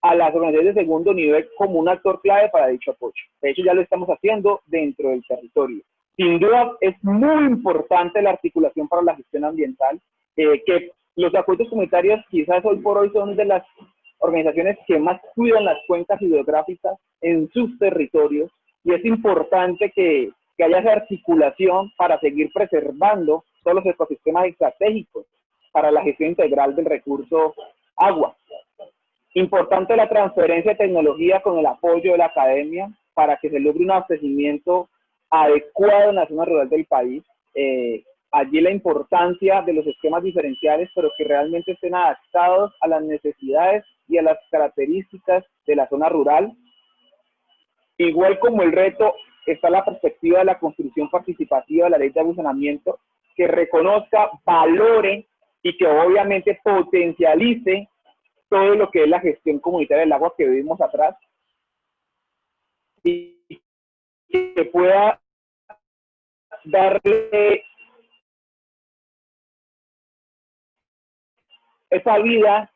a las organizaciones de segundo nivel como un actor clave para dicho apoyo. De hecho, ya lo estamos haciendo dentro del territorio. Sin duda, es muy importante la articulación para la gestión ambiental, que los acueductos comunitarios quizás hoy por hoy son de las organizaciones que más cuidan las cuencas hidrográficas en sus territorios, y es importante que haya esa articulación para seguir preservando todos los ecosistemas estratégicos para la gestión integral del recurso agua. Importante la transferencia de tecnología con el apoyo de la academia para que se logre un abastecimiento adecuado en la zona rural del país. allí la importancia de los esquemas diferenciales, pero que realmente estén adaptados a las necesidades y a las características de la zona rural. Igual como el reto está la perspectiva de la construcción participativa de la ley de agua y saneamiento, que reconozca, valore y que obviamente potencialice todo lo que es la gestión comunitaria del agua que vimos atrás y que pueda darle esa vida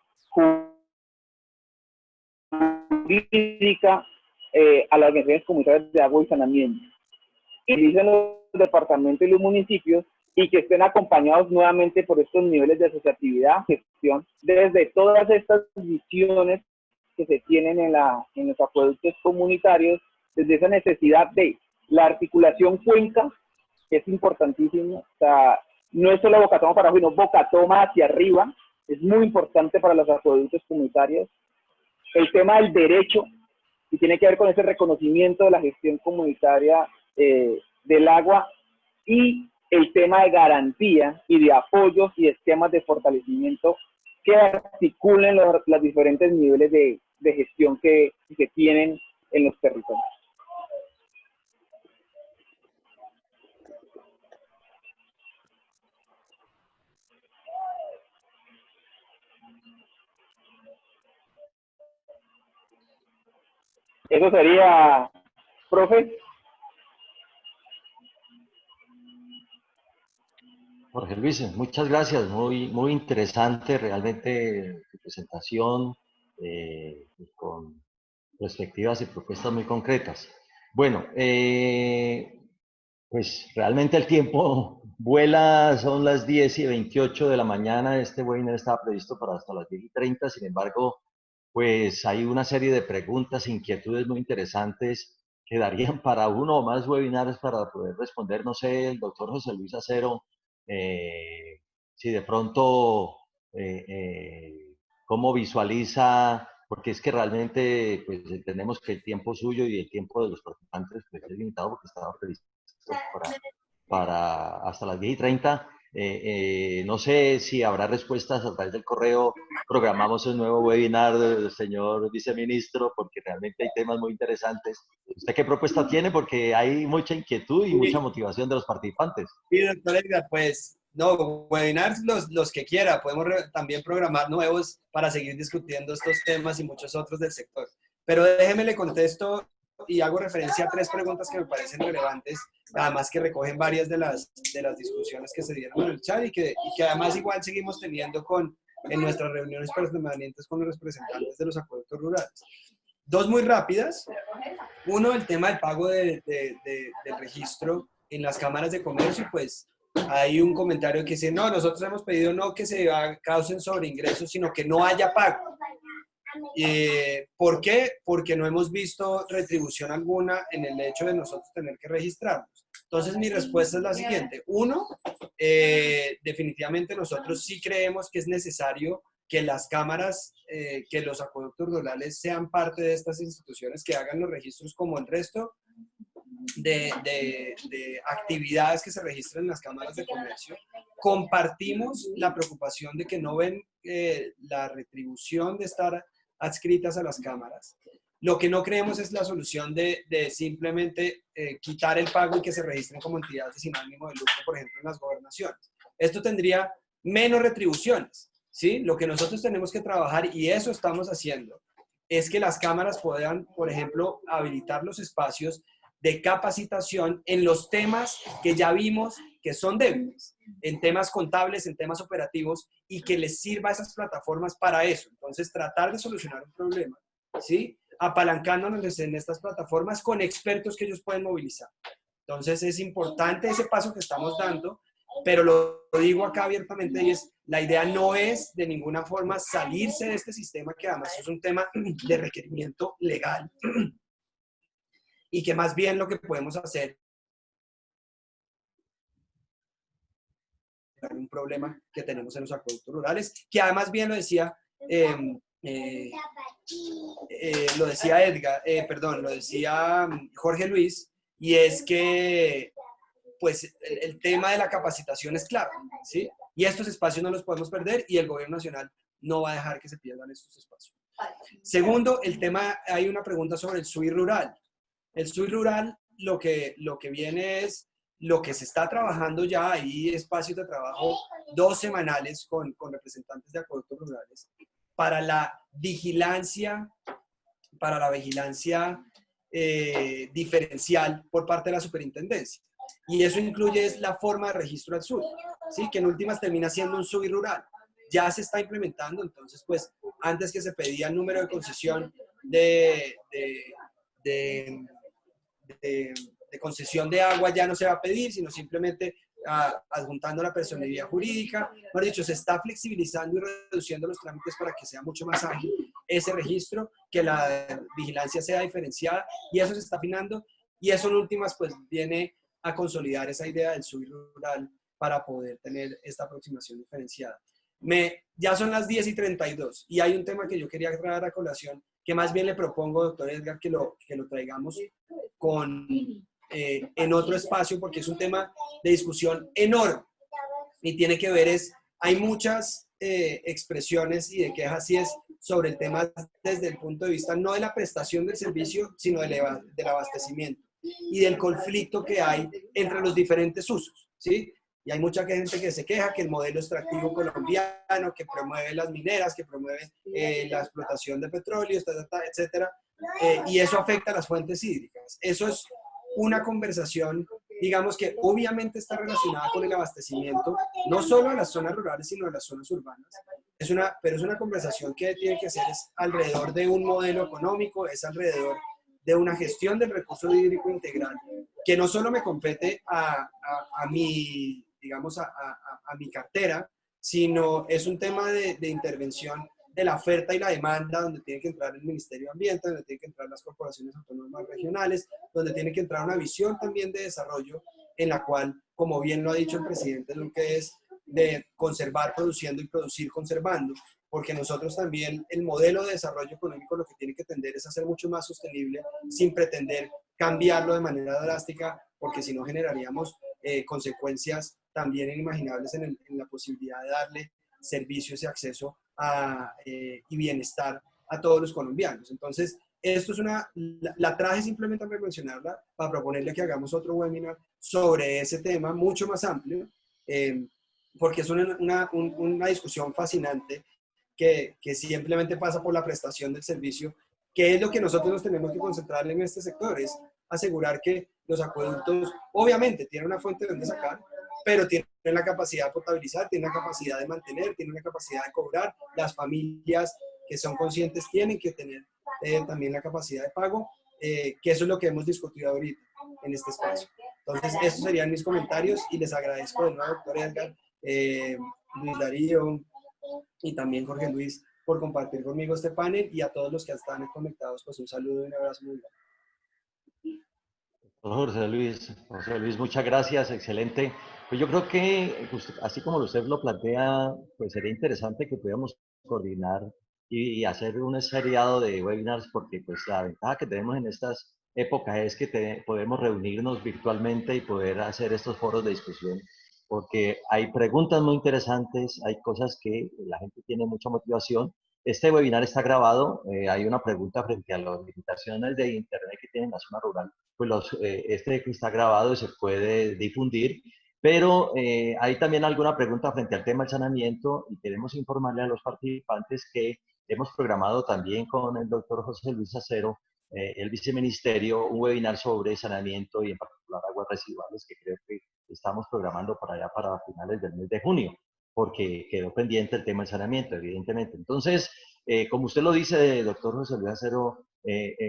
jurídica a las organizaciones comunitarias de agua y saneamiento. Y dicen los departamentos y los municipios y que estén acompañados nuevamente por estos niveles de asociatividad, gestión, desde todas estas visiones que se tienen en los acueductos comunitarios, desde esa necesidad de la articulación cuenca, que es importantísimo, o sea, no es solo bocatoma para abajo, sino bocatoma hacia arriba, es muy importante para los acueductos comunitarios. El tema del derecho, y tiene que ver con ese reconocimiento de la gestión comunitaria del agua, y el tema de garantía y de apoyos y esquemas de fortalecimiento que articulen los diferentes niveles de gestión que tienen en los territorios. Eso sería, profe. Jorge Luis, muchas gracias, muy interesante realmente tu presentación con perspectivas y propuestas muy concretas. Bueno, pues realmente el tiempo vuela, son las 10:28 de la mañana, este webinar estaba previsto para hasta las 10:30, sin embargo, pues hay una serie de preguntas, inquietudes muy interesantes que darían para uno o más webinars para poder responder, no sé, el doctor José Luis Acero, si de pronto, cómo visualiza, porque es que realmente pues entendemos que el tiempo suyo y el tiempo de los participantes pues, es limitado porque estaba previsto para hasta las 10:30. No sé si habrá respuestas a través del correo. Programamos un nuevo webinar del señor viceministro porque realmente hay temas muy interesantes. ¿Usted qué propuesta tiene? Porque hay mucha inquietud y mucha motivación de los participantes. Sí, doctor Edgar, pues no, webinars los que quiera. Podemos también programar nuevos para seguir discutiendo estos temas y muchos otros del sector. Pero déjeme le contesto y hago referencia a 3 preguntas que me parecen relevantes, además que recogen varias de las discusiones que se dieron en el chat y que además igual seguimos teniendo en nuestras reuniones permanentes con los representantes de los acueductos rurales. 2 muy rápidas. Uno, el tema del pago del registro en las cámaras de comercio, pues hay un comentario que dice, no, nosotros hemos pedido no que se causen sobreingresos, sino que no haya pago. ¿Por qué? Porque no hemos visto retribución alguna en el hecho de nosotros tener que registrarnos. Entonces, mi respuesta es la siguiente. Uno, definitivamente nosotros sí creemos que es necesario que las cámaras, que los acueductos rurales sean parte de estas instituciones, que hagan los registros como el resto de actividades que se registran en las cámaras de comercio. Compartimos la preocupación de que no ven la retribución de estar adscritas a las cámaras. Lo que no creemos es la solución de simplemente quitar el pago y que se registren como entidades sin ánimo de lucro, por ejemplo, en las gobernaciones. Esto tendría menos retribuciones, ¿sí? Lo que nosotros tenemos que trabajar, y eso estamos haciendo, es que las cámaras puedan, por ejemplo, habilitar los espacios de capacitación en los temas que ya vimos que son débiles, en temas contables, en temas operativos, y que les sirva a esas plataformas para eso. Entonces, tratar de solucionar un problema, ¿sí? Apalancándonos en estas plataformas con expertos que ellos pueden movilizar. Entonces, es importante ese paso que estamos dando, pero lo digo acá abiertamente, y es, la idea no es de ninguna forma salirse de este sistema, que además es un tema de requerimiento legal, y que más bien lo que podemos hacer es un problema que tenemos en los acueductos rurales, que además bien lo decía lo decía Jorge Luis, y es que pues el tema de la capacitación es clave, ¿sí? Y estos espacios no los podemos perder y el gobierno nacional no va a dejar que se pierdan estos espacios. Segundo, el tema, hay una pregunta sobre el SUI rural. El SUI rural lo que viene es lo que se está trabajando ya, hay espacios de trabajo 2 semanales con representantes de acueductos rurales para la vigilancia diferencial por parte de la superintendencia. Y eso incluye la forma de registro al SUI, ¿sí? Que en últimas termina siendo un SUI rural. Ya se está implementando, entonces, pues, antes que se pedía el número de concesión de concesión de agua, ya no se va a pedir, sino simplemente adjuntando la personalidad jurídica. Mejor dicho, se está flexibilizando y reduciendo los trámites para que sea mucho más ágil ese registro, que la vigilancia sea diferenciada, y eso se está afinando, y eso en últimas pues viene a consolidar esa idea del SUI rural para poder tener esta aproximación diferenciada. Ya son las 10:32 y hay un tema que yo quería traer a colación, que más bien le propongo, doctor Edgar, que lo traigamos en otro espacio, porque es un tema de discusión enorme y tiene que ver hay muchas expresiones y de quejas sobre el tema desde el punto de vista no de la prestación del servicio, sino del abastecimiento y del conflicto que hay entre los diferentes usos, ¿sí? Y hay mucha gente que se queja que el modelo extractivo colombiano, que promueve las mineras, que promueve la explotación de petróleo, etcétera, y eso afecta a las fuentes hídricas. Eso es una conversación, digamos, que obviamente está relacionada con el abastecimiento, no solo de las zonas rurales, sino de las zonas urbanas. Pero es una conversación que tiene que ser alrededor de un modelo económico, es alrededor de una gestión del recurso hídrico integral, que no solo me compete a mi, digamos, a mi cartera, sino es un tema de intervención de la oferta y la demanda, donde tiene que entrar el Ministerio de Ambiente, donde tienen que entrar las corporaciones autónomas regionales, donde tiene que entrar una visión también de desarrollo, en la cual, como bien lo ha dicho el presidente, lo que es de conservar produciendo y producir conservando, porque nosotros también el modelo de desarrollo económico lo que tiene que tender es a ser mucho más sostenible sin pretender cambiarlo de manera drástica, porque si no generaríamos consecuencias también inimaginables en la posibilidad de darle servicios y acceso y bienestar a todos los colombianos. Entonces, esto es la traje simplemente para mencionarla, para proponerle que hagamos otro webinar sobre ese tema mucho más amplio, porque es una discusión fascinante que simplemente pasa por la prestación del servicio, que es lo que nosotros nos tenemos que concentrar en este sector, es asegurar que los acueductos, obviamente, tienen una fuente de donde sacar, pero tienen la capacidad de potabilizar, tienen la capacidad de mantener, tienen la capacidad de cobrar. Las familias que son conscientes tienen que tener también la capacidad de pago, que eso es lo que hemos discutido ahorita en este espacio. Entonces, estos serían mis comentarios y les agradezco de nuevo, doctor Edgar, Luis Darío y también Jorge Luis por compartir conmigo este panel, y a todos los que están conectados, pues un saludo y un abrazo muy grande. José Luis, muchas gracias, excelente. Pues yo creo que, así como usted lo plantea, pues sería interesante que pudiéramos coordinar y hacer un seriado de webinars, porque pues la ventaja que tenemos en estas épocas es que podemos reunirnos virtualmente y poder hacer estos foros de discusión, porque hay preguntas muy interesantes, hay cosas que la gente tiene mucha motivación. Este webinar está grabado, hay una pregunta frente a las limitaciones de internet que tiene la zona rural, pues este está grabado y se puede difundir, pero hay también alguna pregunta frente al tema del saneamiento, y queremos informarle a los participantes que hemos programado también con el doctor José Luis Acero, el viceministerio, un webinar sobre saneamiento y en particular aguas residuales, que creo que estamos programando para allá para finales del mes de junio, porque quedó pendiente el tema del saneamiento, evidentemente. Entonces, como usted lo dice, doctor José Luis Acero,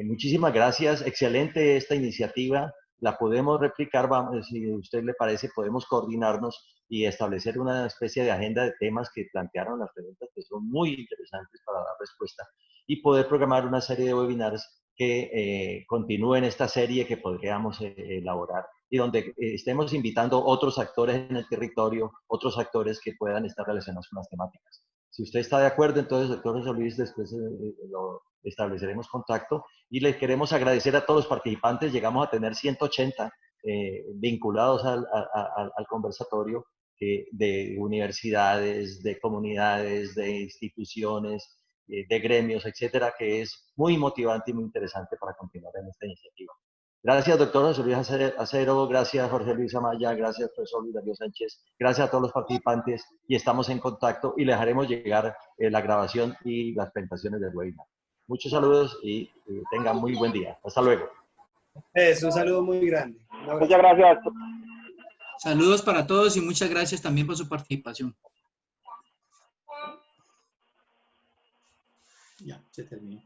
muchísimas gracias, excelente esta iniciativa, la podemos replicar, si a usted le parece, podemos coordinarnos y establecer una especie de agenda de temas que plantearon las preguntas, que son muy interesantes para dar respuesta, y poder programar una serie de webinars que continúen esta serie que podríamos elaborar, y donde estemos invitando otros actores en el territorio, otros actores que puedan estar relacionados con las temáticas. Si usted está de acuerdo, entonces, doctor José Luis, después lo estableceremos contacto, y les queremos agradecer a todos los participantes. Llegamos a tener 180 vinculados al conversatorio, de universidades, de comunidades, de instituciones, de gremios, etcétera, que es muy motivante y muy interesante para continuar en esta iniciativa. Gracias, doctor José Luis Acero, gracias, Jorge Luis Amaya, gracias, profesor Luis Darío Sánchez, gracias a todos los participantes y estamos en contacto y les haremos llegar la grabación y las presentaciones del webinar. Muchos saludos y tengan muy buen día. Hasta luego. Es un saludo muy grande. Muchas gracias. Saludos para todos y muchas gracias también por su participación. Ya, se terminó.